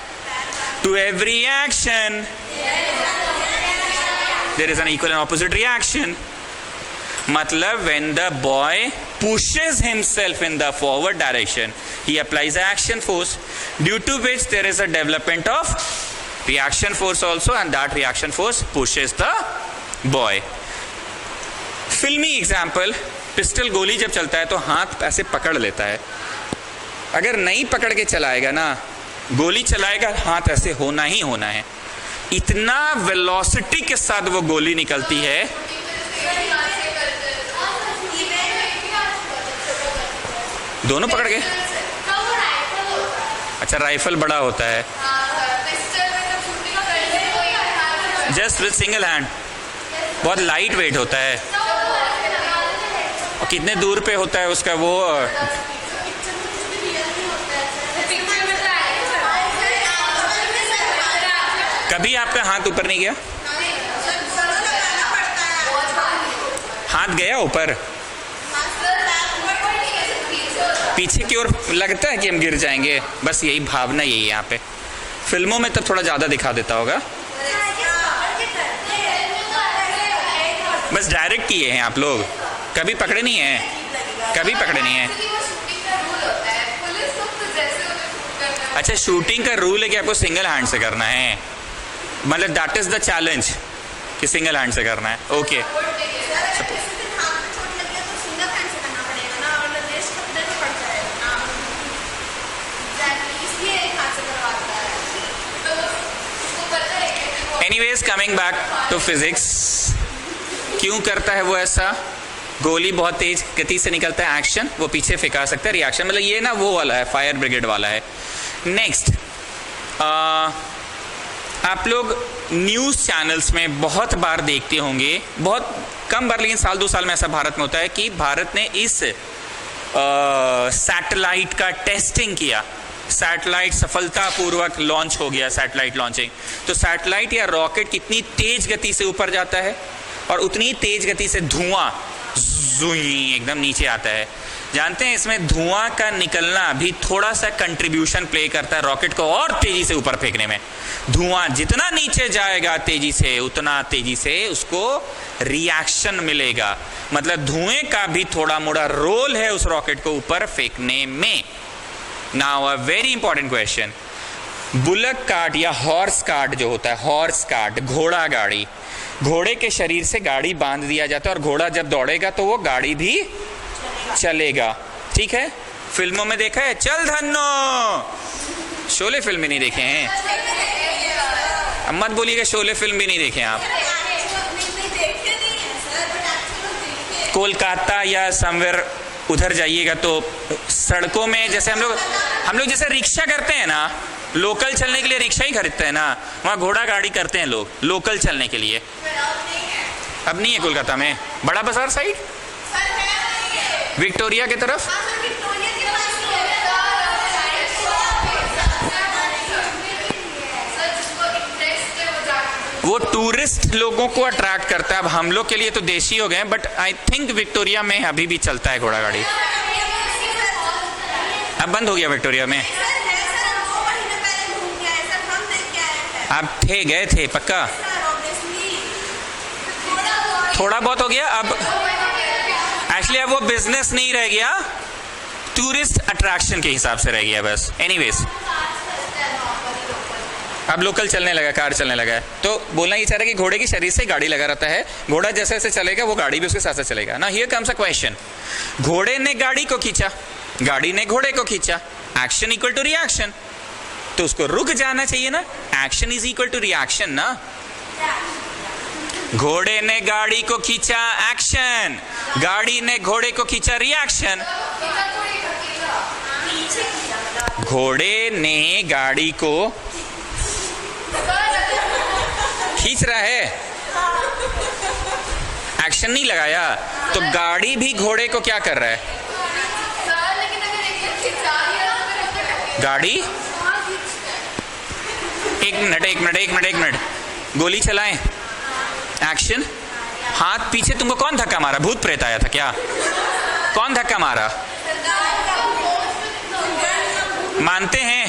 To every action there is an equal and opposite reaction. मतलब when the boy pushes himself in the forward direction, he applies a action force, due to which there is a development of reaction force also, and that reaction force pushes the boy. फिल्मी example, pistol गोली जब चलता है तो हाथ ऐसे पकड़ लेता है, अगर नहीं पकड़ के चलाएगा ना, गोली चलाएगा, हाथ ऐसे होना ही होना है। इतना वेलोसिटी के साथ वो गोली निकलती है। दोनों पकड़ के? अच्छा, राइफल बड़ा होता है, जस्ट विद सिंगल हैंड, बहुत लाइट वेट होता है। और कितने दूर पे होता है उसका वो? कभी आपका हाथ ऊपर नहीं गया? हाथ गया ऊपर? पीछे की ओर लगता है कि हम गिर जाएंगे, बस यही भावना, यही यहाँ पे फिल्मों में तब थोड़ा ज़्यादा दिखा देता होगा। बस डायरेक्ट किए हैं आप लोग, कभी पकड़े नहीं है, कभी पकड़े नहीं है। अच्छा, शूटिंग का रूल है कि आपको सिंगल हैंड से करना है, मतलब दैट इज द चैलेंज कि सिंगल हैंड से करना है। Okay anyways, coming back to physics, क्यों करता है वो ऐसा? गोली बहुत तेज गति से निकलता है, एक्शन, वो पीछे फेंका सकता है, रिएक्शन, मतलब ये ना वो वाला है, फायर ब्रिगेड वाला है। नेक्स्ट, आप लोग न्यूज़ चैनल्स में बहुत बार देखते होंगे, बहुत कम बार लेकिन साल 2 साल में ऐसा भारत में होता है कि भारत ने इस सैटेलाइट का टेस्टिंग किया, सैटेलाइट सफलतापूर्वक लॉन्च हो गया, सैटेलाइट लॉन्चिंग। तो सैटेलाइट या रॉकेट कितनी तेज गति से ऊपर जाता है और उतनी तेज गति से धुआं जुई एकदम नीचे आता है। जानते हैं इसमें धुआं का निकलना भी थोड़ा सा कंट्रीब्यूशन प्ले करता है रॉकेट को और तेजी से ऊपर फेंकने में। धुआं जितना नीचे जाएगा तेजी से, उतना तेजी से उसको रिएक्शन मिलेगा, मतलब धुएं का भी थोड़ा मोड़ा रोल है उस रॉकेट को ऊपर फेंकने में। Now a very important question, bullock cart या हॉर्स कार्ट जो होता है, हॉर्स कार्ट घोड़ा गाड़ी, घोड़े के शरीर से गाड़ी बांध दिया जाता है और घोड़ा जब दौड़ेगा तो वो गाड़ी भी चलेगा, ठीक है? फिल्मों में देखा है, चल धन्नो, शोले फिल्म भी नहीं देखे हैं? अब मत बोलिएगा शोले फिल्म भी नहीं देखे आप। कोलकाता या समवेयर उधर जाइएगा तो सड़कों में जैसे हम लोग जैसे रिक्शा करते हैं ना, लोकल चलने के लिए रिक्शा ही खरीदते हैं ना, वहाँ घोड़ा गाड़ी करते हैं लोग लोकल चलने के लिए। अब नहीं है कोलकाता में, बड़ा बाजार साइड, विक्टोरिया की तरफ। वो टूरिस्ट लोगों को अट्रैक्ट करता है, अब हम लोग के लिए तो देशी हो गए, बट आई थिंक विक्टोरिया में अभी भी चलता है घोड़ा गाड़ी। अब बंद हो गया विक्टोरिया में। आप गए थे पक्का? थोड़ा बहुत हो गया। अब एक्चुअली अब वो बिजनेस नहीं रह गया, टूरिस्ट अट्रैक्शन के हिसाब से रह गया बस। एनीवेज, अब लोकल चलने लगा, कार चलने लगा है। तो बोलना ये चाह रहा है कि घोड़े के शरीर से गाड़ी लगा रहता है, घोड़ा जैसे जैसे चलेगा वो गाड़ी भी उसके साथ साथ चलेगा ना। हियर कम्स अ क्वेश्चन, घोड़े ने गाड़ी को खींचा, गाड़ी ने घोड़े को खींचा, एक्शन इक्वल टू रिएक्शन, तो उसको रुक जाना चाहिए ना। Action is equal to reaction ना। घोड़े ने गाड़ी को खींचा, एक्शन, गाड़ी ने घोड़े को खींचा, रिएक्शन। घोड़े ने गाड़ी को खींच रहा है, एक्शन नहीं लगाया, तो गाड़ी भी घोड़े को क्या कर रहा है? गाड़ी एक मिनट, गोली चलाएं, एक्शन, हाथ पीछे, तुमको कौन धक्का मारा? भूत प्रेत आया था क्या? कौन धक्का मारा? मानते हैं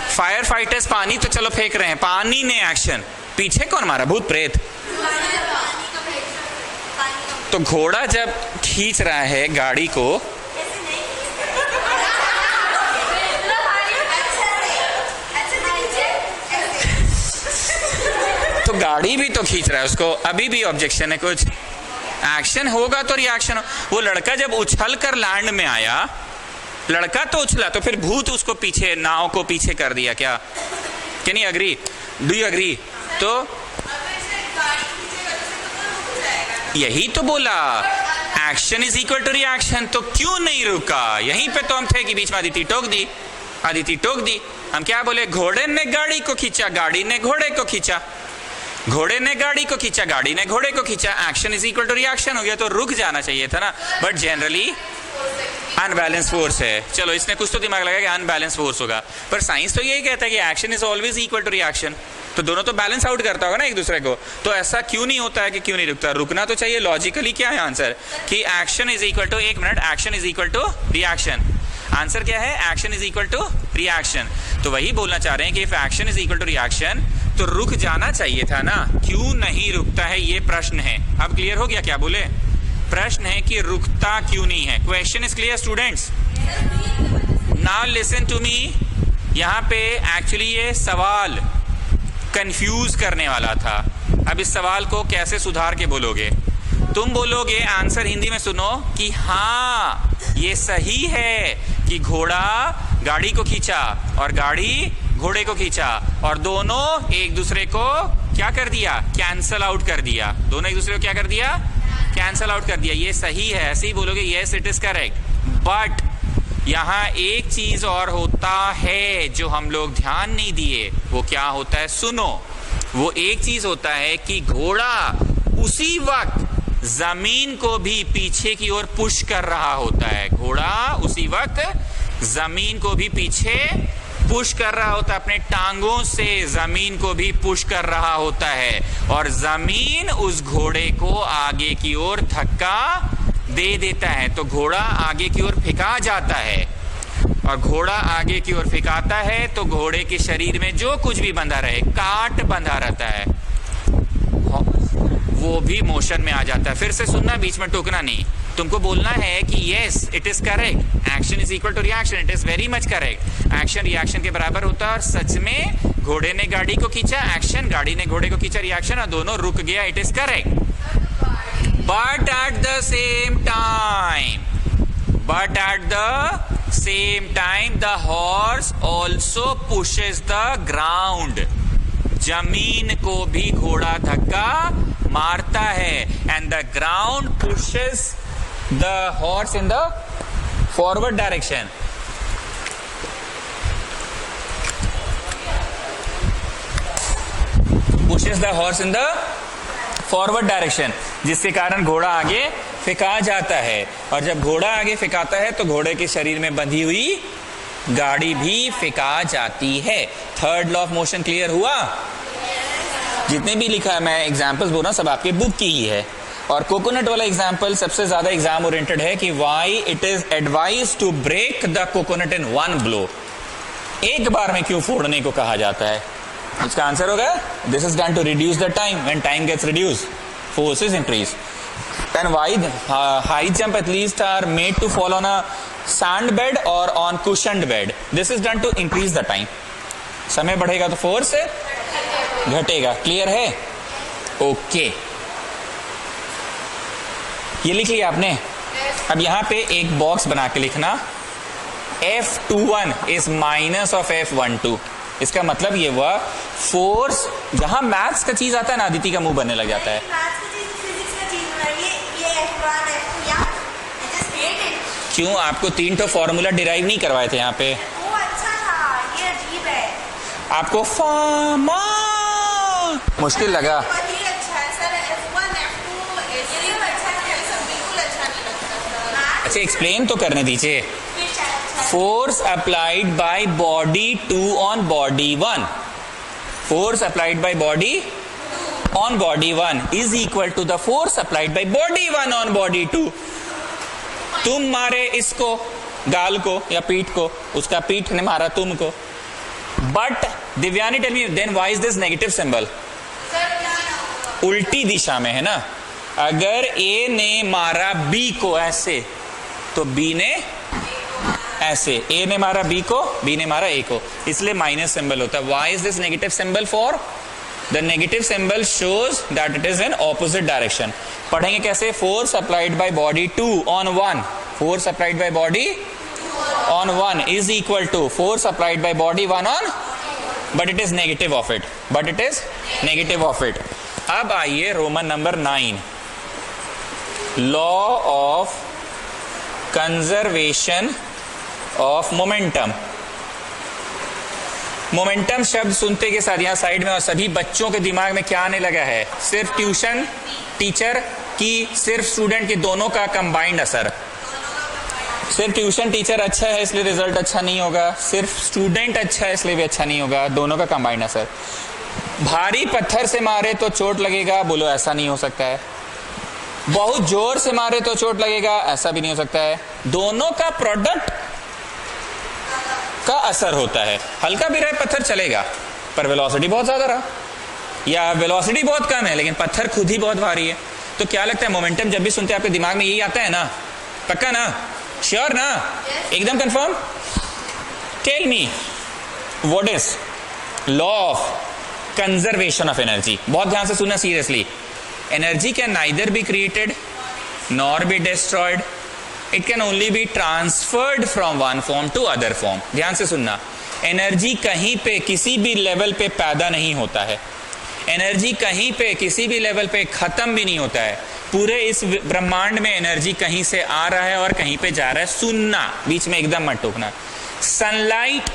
फायर फाइटर्स पानी तो चलो फेंक रहे हैं, पानी ने एक्शन, पीछे कौन मारा? भूत प्रेत। तो घोड़ा जब खींच रहा है गाड़ी को, तो गाड़ी भी तो खींच रहा है उसको। अभी भी ऑब्जेक्शन है, कुछ एक्शन होगा तो रिएक्शन हो। वो लड़का जब उछल कर लैंड में आया, लड़का तो उछला, तो फिर भूत उसको पीछे, नाव को पीछे कर दिया क्या? Can you agree? Do you agree? तो यही तो बोला, action is equal to reaction, तो क्यों नहीं रुका? यहीं पे तो हम थे कि बीच में अदिति टोक दी। हम क्या बोले? घोड़े ने गाड़ी को खींचा, गाड़ी ने घोड़े को खींचा, घोड़े ने गाड़ी को खींचा, गाड़ी ने घोड़े को खींचा, action is equal to reaction हो गया, तो रुक जाना चाहिए था ना। बट जनरली अनबैलेंस फोर्स है, चलो इसने कुछ तो दिमाग लगा कि अनबैलेंस फोर्स होगा, पर साइंस तो यही कहता है कि action is always equal to reaction, तो दोनों तो बैलेंस आउट करता होगा ना एक दूसरे को। तो ऐसा क्यों नहीं होता है कि क्यों नहीं रुकता? रुकना तो चाहिए। लॉजिकली क्या है आंसर कि एक्शन इज इक्वल टू, एक मिनट, action is equal to reaction. Answer क्या है? Action is equal to reaction. तो वही बोलना चाह रहे हैं कि if action is equal to reaction तो रुक जाना चाहिए था ना, क्यों नहीं रुकता है, ये प्रश्न है। अब क्लियर हो गया? क्या बोले? प्रश्न है कि रुकता क्यों नहीं है। Question is clear students? Now listen to me. यहाँ पे एक्चुअली ये सवाल कंफ्यूज करने वाला था। अब इस सवाल को कैसे सुधार के बोलोगे? तुम बोलोगे आंसर हिंदी में सुनो कि हाँ ये सही है कि घोड़ा गाड़ी को खींचा और गाड़ी घोड़े को खींचा और दोनों एक दूसरे को क्या कर दिया? कैंसल आउट कर दिया। दोनों एक दूसरे को क्या कर दिया? कैंसल आउट कर दिया। ये सही है, ऐसे ही बोलोगे yes it is correct. But यहाँ एक चीज और होता है जो हम लोग ध्यान नहीं दिए। वो क्या होता है? सुनो। वो एक चीज होता है कि घोड़ा उसी वक्त जमीन को भी पीछे की ओर पुश कर रहा होता है। घोड़ा उसी वक्त जमीन को भी पीछे पुश कर रहा होता है, अपने टांगों से जमीन को भी पुश कर रहा होता है और जमीन उस घोड़े को आगे की ओर धक्का दे देता है। तो घोड़ा आगे की ओर फेंका जाता है और घोड़ा आगे की ओर फेंकाता है तो घोड़े के शरीर में जो कुछ भी बंधा रहे, काट बंधा रहता है, वो भी मोशन में आ जाता है। फिर से सुनना, बीच में टोकना नहीं। तुमको बोलना है कि yes it is correct, action is equal to reaction, it is very much correct. Action reaction के बराबर होता है और सच में घोड़े ने गाड़ी को खींचा एक्शन, गाड़ी ने घोड़े को खींचा रिएक्शन और दोनों रुक गया, it is correct. But at the same time the horse also pushes the ground. जमीन को भी घोड़ा धक्का मारता है and the ground pushes the horse in the forward direction. Pushes the horse in the forward direction, जिसके कारण घोड़ा आगे फेंका जाता है और जब घोड़ा आगे फेंकाता है तो घोड़े के शरीर में बंधी हुई गाड़ी भी फेंका जाती है। Third law of motion clear हुआ? जितने भी लिखा है, मैं एग्जांपल्स बोल रहा हूं, सब आपके बुक की ही है। और कोकोनट वाला एग्जांपल सबसे ज्यादा एग्जाम ओरिएंटेड है कि why it is advise to break the coconut in one blow. एक बार में क्यों फोड़ने को कहा जाता है? इसका आंसर होगा this is done to reduce the time. When time gets reduce forces increase. Then why high jump athletes are made to fall on a sand bed or on cushioned bed? This is done to increase the time. समय बढ़ेगा तो force घटेगा। Clear है? Okay, ये लिख लिया आपने। अब यहां पे एक बॉक्स बना के लिखना, F21 is minus of F12। इसका मतलब ये हुआ फोर्स, जहां मैथ्स का चीज आता है ना, अदिति का मुंह बनने लग जाता है। क्यों? आपको 3 तो फॉर्मूला डिराइव नहीं करवाए थे यहाँ पे? वो अच्छा था, ये अजीब है। आपको फॉर्मा मुश्किल लगा? वही अच्छा है सर, F1 F2 ये अच्छा है, सब बिल्कुल अच्छा नहीं लगता। अच्छा, एक्सप्लेन तो करने दीजिए। Force applied by body 2 on body 1, force applied by body on body 1 is equal to the force applied by body 1 on body 2। तुम मारे इसको, गाल को या पीठ को, उसका पीठ ने मारा तुमको। But Divyani tell me, then why is this negative symbol? उल्टी दिशा में है ना। अगर ए ने मारा बी को ऐसे तो बी ने ऐसे, ए ने मारा बी को, बी ने मारा ए को, इसलिए माइनस सिंबल होता है। Why is this negative symbol for? The negative symbol shows that it is in opposite direction. पढ़ेंगे कैसे? Force applied by body 2 on 1, force applied by body on 1 is equal to force applied by body 1 on, but it is negative of it, but it is negative of it. अब आइए roman number 9, law of conservation of momentum. Momentum शब्द सुनते के साथ यहाँ side में और सभी बच्चों के दिमाग में क्या आने लगा है? सिर्फ ट्यूशन टीचर की, सिर्फ स्टूडेंट की, दोनों का कंबाइंड असर। सिर्फ ट्यूशन टीचर अच्छा है इसलिए रिजल्ट अच्छा नहीं होगा, सिर्फ स्टूडेंट अच्छा है इसलिए भी अच्छा नहीं होगा, दोनों का कंबाइंड असर। भारी पत्थर से मारे तो चोट लगेगा, बोलो ऐसा नहीं हो सकता है। बहुत जोर से मारे तो चोट लगेगा, ऐसा भी नहीं हो सकता है। दोनों का प्रोडक्ट असर होता है। हल्का भी रहे पत्थर चलेगा, पर वेलोसिटी बहुत ज्यादा रहा, या वेलोसिटी बहुत कम है लेकिन पत्थर खुद ही बहुत भारी है। तो क्या लगता है, मोमेंटम जब भी सुनते हैं आपके दिमाग में यही आता है ना? पक्का ना? श्योर ना? एकदम confirm? Tell me what is law of conservation of energy. बहुत ध्यान से सुनना seriously. Energy can neither be created nor be destroyed, it can only be transferred from one form to other form. ध्यान से सुनना, energy कहीं पे किसी भी लेवल पे पैदा नहीं होता है, एनर्जी कहीं पे किसी भी लेवल पे खत्म भी नहीं होता है। पूरे इस ब्रह्मांड में एनर्जी कहीं से आ रहा है और कहीं पे जा रहा है। सुनना, बीच में एकदम मत टोकना। सनलाइट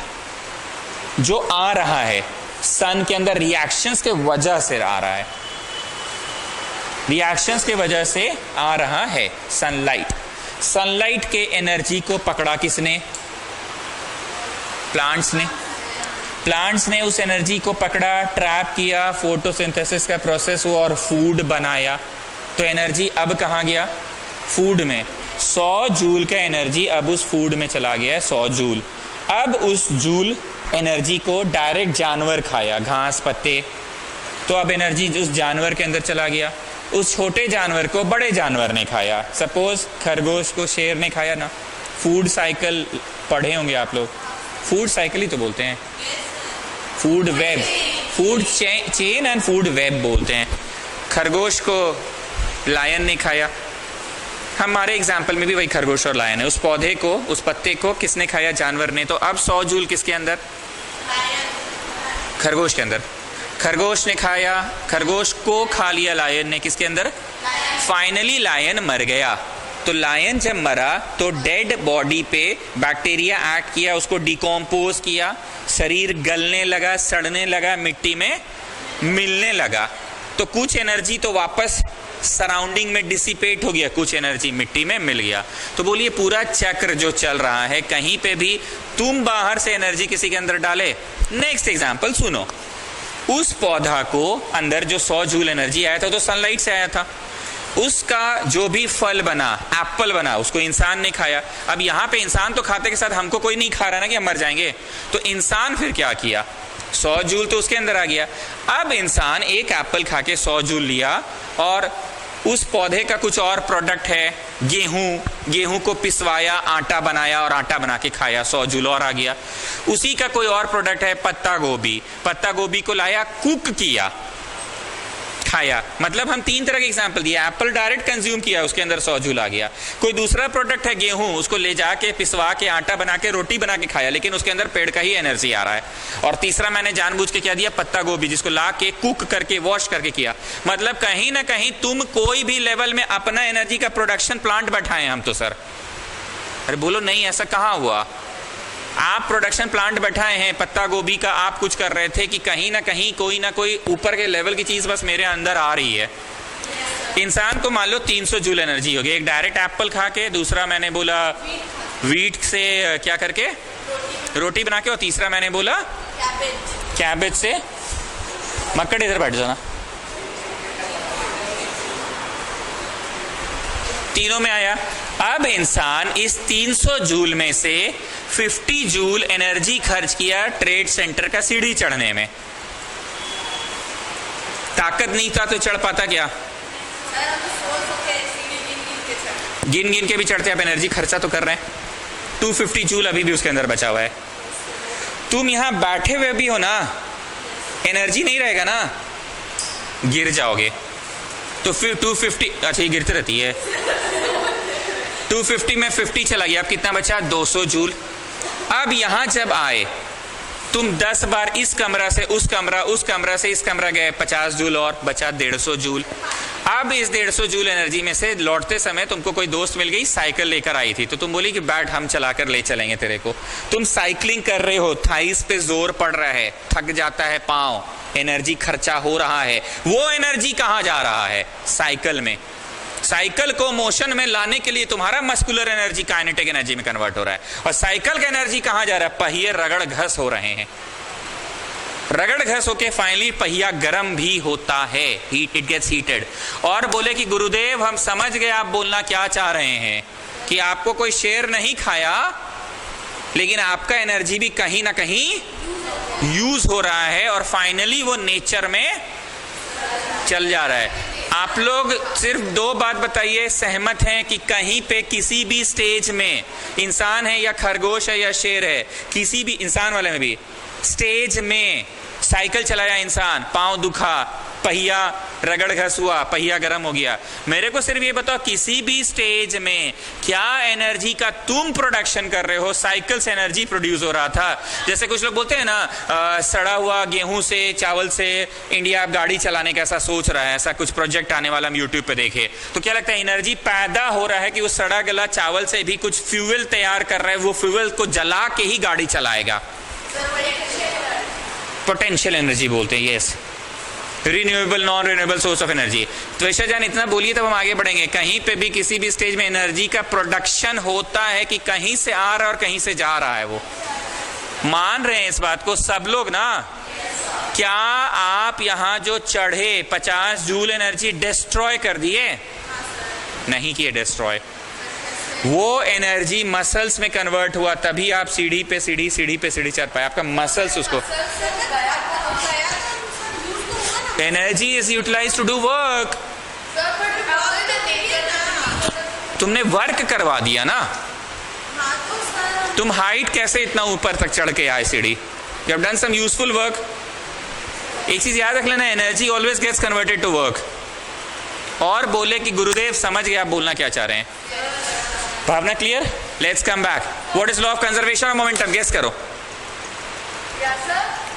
जो आ रहा है सन के अंदर रिएक्शंस के वजह से आ रहा है, रिएक्शंस के वजह से आ रहा है सनलाइट। सनलाइट के एनर्जी को पकड़ा किसने? प्लांट्स ने। प्लांट्स ने उस एनर्जी को पकड़ा, ट्रैप किया, फोटोसिंथेसिस का प्रोसेस हुआ और फूड बनाया। तो एनर्जी अब कहाँ गया? फूड में। 100 जूल का एनर्जी अब उस फूड में चला गया है, 100 जूल। अब उस जूल एनर्जी को डायरेक्ट जानवर खाया, घास पत्ते, तो अब एनर्जी उस जानवर के अंदर चला गया। उस छोटे जानवर को बड़े जानवर ने खाया, सपोज खरगोश को शेर ने खाया ना। फूड साइकिल पढ़े होंगे आप लोग, फूड साइकिल ही तो बोलते हैं, food web, food chain and food web बोलते हैं। खरगोश को लायन ने खाया, हमारे एग्जाम्पल में भी वही खरगोश और लायन है। उस पौधे को, उस पत्ते को किसने खाया? जानवर ने। तो अब 100 जूल किसके अंदर? खरगोश के अंदर। खरगोश ने खाया, खरगोश को खा लिया लायन ने, किसके अंदर? फाइनली लायन मर गया। तो लायन जब मरा तो डेड बॉडी पे बैक्टीरिया एक्ट किया, उसको डिकम्पोज किया, शरीर गलने लगा, सड़ने लगा, मिट्टी में मिलने लगा। तो कुछ एनर्जी तो वापस सराउंडिंग में डिसिपेट हो गया, कुछ एनर्जी मिट्टी में मिल गया। तो बोलिए पूरा चक्र जो चल रहा है, कहीं पे भी तुम बाहर से एनर्जी किसी के अंदर डाले। नेक्स्ट एग्जांपल सुनो, उस पौधा को अंदर जो 100 जूल एनर्जी आया था तो सनलाइट से आया था, उसका जो भी फल बना, एप्पल बना, उसको इंसान ने खाया। अब यहाँ पे इंसान तो खाते के साथ हमको कोई नहीं खा रहा ना कि हम मर जाएंगे, तो इंसान फिर क्या किया? 100 जूल तो उसके अंदर आ गया। अब इंसान एक एप्पल खा के 100 जूल लिया और उस पौधे का कुछ और प्रोडक्ट है, गेहूं को पिसवाया, आटा बनाया और आटा बना के खाया, 100 जूल और आ गया। उसी का कोई और प्रोडक्ट है पत्ता गोभी को लाया, कुक किया, खाया। मतलब हम 3 तरह के एग्जांपल दिए। एप्पल डायरेक्ट कंज्यूम किया, उसके अंदर 100 जूल आ गया। कोई दूसरा प्रोडक्ट है गेहूं, उसको ले जाके पिसवा के आटा बना के रोटी बना के खाया, लेकिन उसके अंदर पेड़ का ही एनर्जी आ रहा है। और तीसरा मैंने जानबूझ के क्या दिया? पत्ता गोभी, जिसको ला के कुक करके वॉश करके किया। मतलब कहीं ना कहीं तुम कोई भी लेवल में अपना एनर्जी का प्रोडक्शन प्लांट बैठाए हम तो सर। अरे बोलो नहीं, ऐसा कहाँ हुआ? आप प्रोडक्शन प्लांट बैठाए हैं, पत्ता गोभी का आप कुछ कर रहे थे कि कहीं ना कहीं कोई ना कोई ऊपर के लेवल की चीज बस मेरे अंदर आ रही है। इंसान को मान लो 300 जूल एनर्जी होगी, एक डायरेक्ट एप्पल खा के, दूसरा मैंने बोला वीट से क्या करके रोटी बना के, और तीसरा मैंने बोला कैबेज से। मक्कड़ इधर बैठ जाना। तीनों में आया। अब इंसान इस 300 जूल में से 50 जूल एनर्जी खर्च किया ट्रेड सेंटर का सीढ़ी चढ़ने में। ताकत नहीं था तो चढ़ पाता क्या? गिन गिन के भी चढ़ते, आप एनर्जी खर्चा तो कर रहे हैं। 250 जूल अभी भी उसके अंदर बचा हुआ है। तुम यहां बैठे हुए भी हो ना, एनर्जी नहीं रहेगा ना, गिर जाओगे। तो फिर 250, अच्छा ये गिरती रहती है। 250 में 50 चला गया, अब कितना बचा? 200 जूल। अब यहां जब आए तुम 10 बार इस कमरा से उस कमरा, उस कमरा से इस कमरा गए, 50 जूल और बचा 150 जूल। अब इस 150 जूल एनर्जी में से लौटते समय तुमको कोई दोस्त मिल गई, साइकिल लेकर आई थी, तो तुम बोली कि बैठ हम चलाकर ले चलेंगे तेरे को। तुम साइकिलिंग कर रहे हो, थाइस पे जोर पड़ रहा है, थक जाता है पांव, एनर्जी खर्चा हो रहा है। वो एनर्जी कहां जा रहा है? साइकिल में। साइकिल को मोशन में लाने के लिए तुम्हारा मस्कुलर एनर्जी काइनेटिक एनर्जी में कन्वर्ट हो रहा है। और साइकिल का एनर्जी कहां जा रहा है? पहिए रगड़ घस हो रहे हैं, रगड़ घस होके फाइनली पहिया गर्म भी होता है, हीट, इट गेट्स हीटेड। और बोले कि गुरुदेव हम समझ गए आप बोलना क्या चाह रहे हैं, कि आपको कोई शेर नहीं खाया लेकिन आपका एनर्जी भी कहीं ना कहीं यूज हो रहा है और फाइनली वो नेचर में चल जा रहा है। आप लोग सिर्फ दो बात बताइए, सहमत हैं कि कहीं पे किसी भी स्टेज में, इंसान है या खरगोश है या शेर है, किसी भी इंसान वाले में भी स्टेज में साइकिल चलाया इंसान, पांव दुखा, पहिया रगड़ घस हुआ, पहिया गर्म हो गया, मेरे को सिर्फ ये बताओ किसी भी स्टेज में क्या एनर्जी का तुम प्रोडक्शन कर रहे हो? साइकिल से एनर्जी प्रोड्यूस हो रहा था। जैसे कुछ लोग बोलते हैं ना, सड़ा हुआ गेहूं से, चावल से इंडिया गाड़ी चलाने का ऐसा सोच रहा है, ऐसा कुछ प्रोजेक्ट आने वाला हम यूट्यूब पे देखे, तो क्या लगता है एनर्जी पैदा हो रहा है कि वो सड़ा गला चावल से भी कुछ फ्यूल तैयार कर रहा है, वो फ्यूल को जला के ही गाड़ी चलाएगा। पोटेंशियल एनर्जी बोलते हैं, yes, renewable non renewable source of energy. Twesha जान इतना बोलिए तब हम आगे बढ़ेंगे। कहीं पे भी किसी भी स्टेज में एनर्जी का प्रोडक्शन होता है कि कहीं से आ रहा है और कहीं से जा रहा है, वो मान रहे हैं इस बात को सब लोग ना? क्या आप यहां जो चढ़े 50 जूल एनर्जी डिस्ट्रॉय कर दिए? नहीं किए डिस्ट्रॉय, वो एनर्जी मसल्स में कन्वर्ट हुआ, तभी आप सीढ़ी पे सीढ़ी, सीढ़ी पे सीढ़ी चढ़ पाए। आपका मसल्स उसको, energy is utilise to do work. तुमने वर्क करवा दिया ना। तुम हाइट कैसे इतना ऊपर तक चढ़ के आए सीढ़ी? You have done some useful work. एक चीज याद रख लेना, energy always gets converted to work. और बोले कि गुरुदेव समझ गए आप बोलना क्या चाह रहे हैं। Bhavna clear? Let's come back. What is law of conservation of momentum? Guess करो।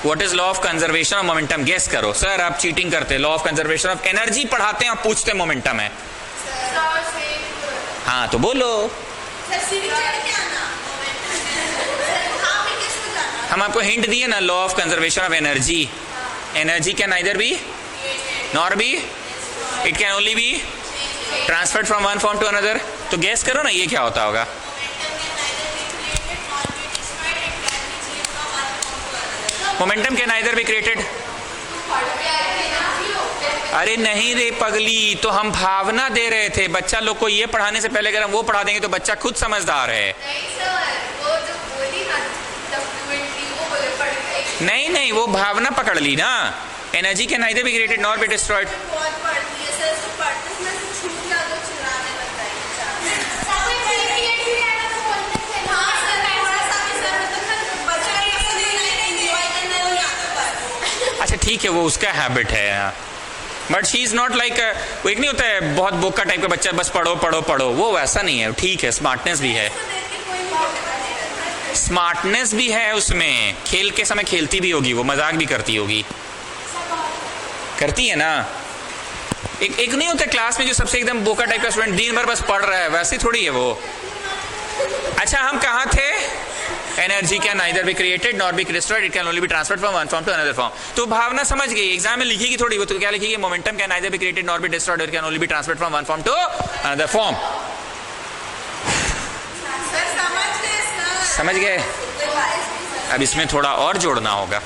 What is law of conservation of momentum? Guess करो। सर आप चीटिंग करते हैं, law of conservation of energy पढ़ाते हैं, आप पूछते मोमेंटम है। हाँ तो बोलो। हम आपको हिंट दिए ना, law of conservation of energy. Energy can neither be nor be, it can only be transferred from one form to another. तो गेस करो ना ये क्या होता होगा। Momentum can neither be created. अरे नहीं रे पगली, तो हम भावना दे रहे थे बच्चा लोग को। ये पढ़ाने से पहले अगर हम वो पढ़ा देंगे तो बच्चा खुद समझदार है। नहीं नहीं, वो भावना पकड़ ली ना। Energy can neither be created nor be destroyed. अच्छा ठीक है, वो उसका हैबिट है, but she is not like, वो एक नहीं होता है बहुत बोका टाइप का बच्चा, बस पढ़ो पढ़ो पढ़ो, वो वैसा नहीं है। ठीक है, स्मार्टनेस भी है, स्मार्टनेस भी है उसमें। खेल के समय खेलती भी होगी, वो मजाक भी करती होगी, करती है ना। एक नहीं होता क्लास में जो सबसे एकदम बोका टाइप का स्टूडेंट, दिन भर बस पढ़ रहा है, वैसे थोड़ी है वो। अच्छा हम कहाँ थे? Energy can neither be created nor be destroyed, it can only be transferred from one form to another form. तो भावना समझ गई, एग्जाम में लिखेगी थोड़ी, वो तो क्या लिखेगी? Momentum can neither be created nor be destroyed, it can only be transferred from one form to another form. समझ गए? अब इसमें थोड़ा और जोड़ना होगा।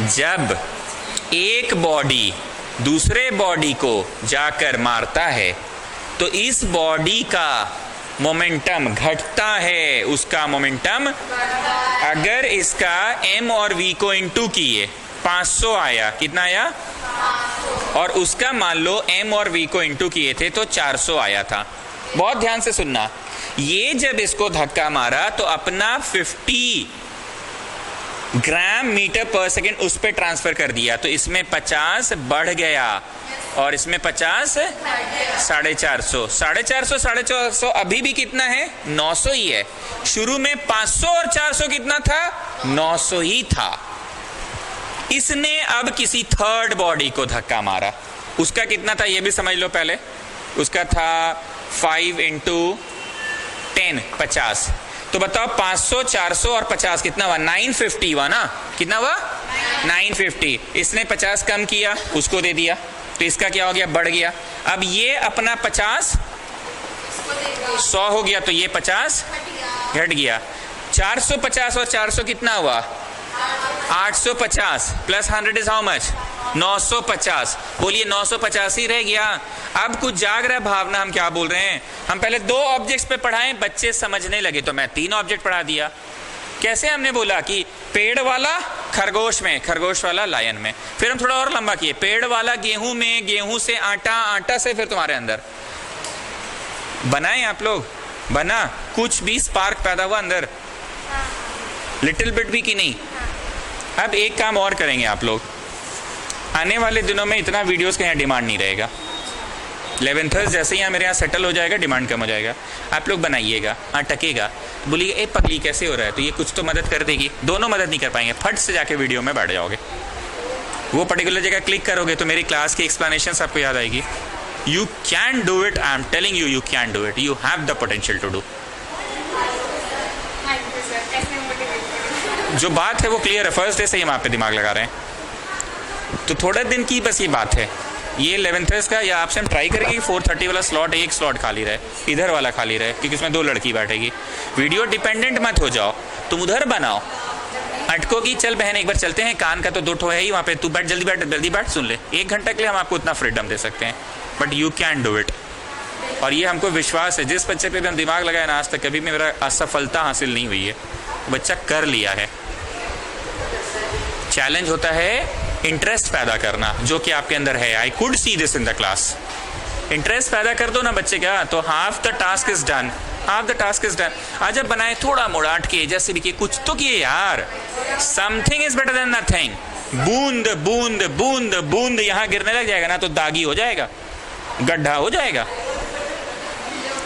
जब एक बॉडी दूसरे बॉडी को जाकर मारता है तो इस बॉडी का मोमेंटम घटता है, उसका मोमेंटम। अगर इसका m और v को इनटू किए 500 आया, कितना आया? और उसका मान लो m और v को इनटू किए थे तो 400 आया था। बहुत ध्यान से सुनना, ये जब इसको धक्का मारा तो अपना 50 ग्राम मीटर पर सेकेंड उस पर ट्रांसफर कर दिया, तो इसमें 50 बढ़ गया और इसमें 50 450, 450 450 अभी भी कितना है? 900 ही है। शुरू में 500 और 400 कितना था? 900 ही था। इसने अब किसी थर्ड बॉडी को धक्का मारा, उसका कितना था ये भी समझ लो पहले। उसका था 5 × 10 50। तो बताओ 500 400 और 50 कितना हुआ? 950 हुआ ना। कितना हुआ? 950। इसने 50 कम किया, उसको दे दिया, तो इसका क्या हो गया? बढ़ गया। अब ये अपना 50 100 हो गया, तो ये 50 घट गया। 450 और 400 कितना हुआ? 850 प्लस 100 इज हाउ मच? 950। बोलिए 950 ही रह गया। अब कुछ जाग रहा है भावना, हम क्या बोल रहे हैं? हम पहले 2 ऑब्जेक्ट्स पे पढ़ाएं, बच्चे समझने लगे तो मैं 3 ऑब्जेक्ट पढ़ा दिया। कैसे? हमने बोला कि पेड़ वाला खरगोश में, खरगोश वाला लायन में। फिर हम थोड़ा और लंबा किए, पेड़ वाला गेहूं में, गेहूं से आटा, आटा से फिर तुम्हारे अंदर। बनाए आप लोग? बना? कुछ भी स्पार्क पैदा हुआ अंदर? लिटिल बिट भी कि नहीं? अब एक काम और करेंगे आप लोग, आने वाले दिनों में इतना वीडियोस का यहाँ डिमांड नहीं रहेगा। 11th जैसे ही यहाँ मेरे यहाँ सेटल हो जाएगा, डिमांड कम हो जाएगा। आप लोग बनाइएगा, अटकेगा, बोलिए ए पगली कैसे हो रहा है, तो ये कुछ तो मदद कर देगी। दोनों मदद नहीं कर पाएंगे, फट से जाके वीडियो में बैठ जाओगे, वो पर्टिकुलर जगह क्लिक करोगे तो मेरी क्लास की एक्सप्लेनेशन आपको याद आएगी। You can do it, I am telling you, you can do it, you have the potential to do. जो बात है वो क्लियर है, फर्स्ट डे से ही हम आप पे दिमाग लगा रहे हैं, तो थोड़ा दिन की बस ये बात है। ये 11th का या आपसे हम ट्राई करेंगे कि 4:30 वाला स्लॉट, एक स्लॉट खाली रहे, इधर वाला खाली रहे, क्योंकि इसमें 2 लड़की बैठेगी। वीडियो डिपेंडेंट मत हो जाओ, तुम उधर बनाओ। अटको की चल बहन एक बार चलते हैं, कान का तो 2 ठो है ही वहाँ पे, तू बैठ, जल्दी बैठ सुन ले। 1 घंटे के लिए हम आपको उतना फ्रीडम दे सकते हैं, but you can do it. और ये हमको विश्वास है, जिस बच्चे पे भी हम दिमाग लगाए ना, आज तक कभी भी मेरा असफलता हासिल नहीं हुई है, बच्चा कर लिया है। चैलेंज होता है इंटरेस्ट पैदा करना, जो कि आपके अंदर है। आई could see this in the class. Interest पैदा कर दो ना बच्चे का, तो half the task is done, half the task is done. आज जब बनाए थोड़ा मोड़ा अटके, जैसे भी किए, कुछ तो किए यार। Something is better than nothing. बूंद बूंद बूंद बूंद यहाँ गिरने लग जाएगा ना तो दागी हो जाएगा, गड्ढा हो जाएगा।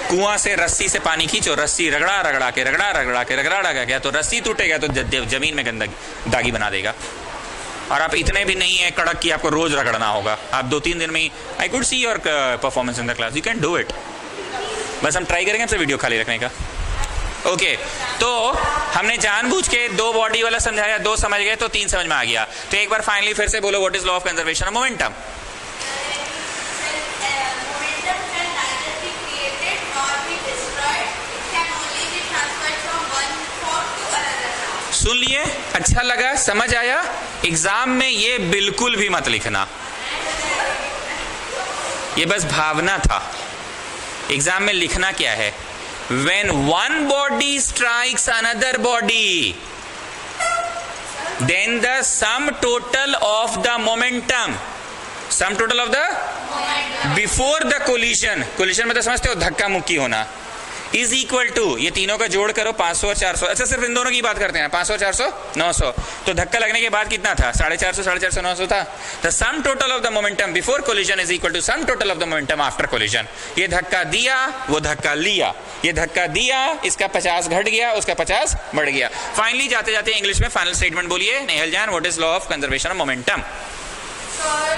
कुआं से रस्सी से पानी खींचो, रस्सी रगड़ा के तो रस्सी टूटेगा तो जमीन में गंदगी दागी बना देगा। और आप इतने भी नहीं है कड़क कि आपको रोज रगड़ना होगा, आप 2-3 दिन में ही। I could see your performance in the class, you can do it. बस हम ट्राई करेंगे आपसे वीडियो खाली रखने का। ओके, तो हमने जानबूझ के 2 बॉडी वाला समझाया, 2 समझ गए तो 3 समझ में आ गया। तो एक बार फाइनली फिर से बोलो, what is law of conservation of momentum? सुन लिए? अच्छा लगा? समझ आया? एग्जाम में ये बिल्कुल भी मत लिखना, ये बस भावना था। एग्जाम में लिखना क्या है? When one body strikes another body, then the sum total of the momentum, sum total of the before the collision, collision मतलब समझते हो धक्का मुक्की होना, इज इक्वल टू, ये तीनों का जोड़ करो 500 और 400। अच्छा सिर्फ इन दोनों की बात करते हैं, 500 400 900। तो धक्का लगने के बाद कितना था? 450 900 था। The sum total of the momentum before collision is equal to sum total of the momentum after collision. ये धक्का दिया, वो धक्का लिया, ये धक्का दिया, इसका 50 घट गया, उसका 50 बढ़ गया। फाइनली जाते जाते इंग्लिश में फाइनल स्टेटमेंट बोलिए नेहल जान, what is law of conservation of momentum? Sir,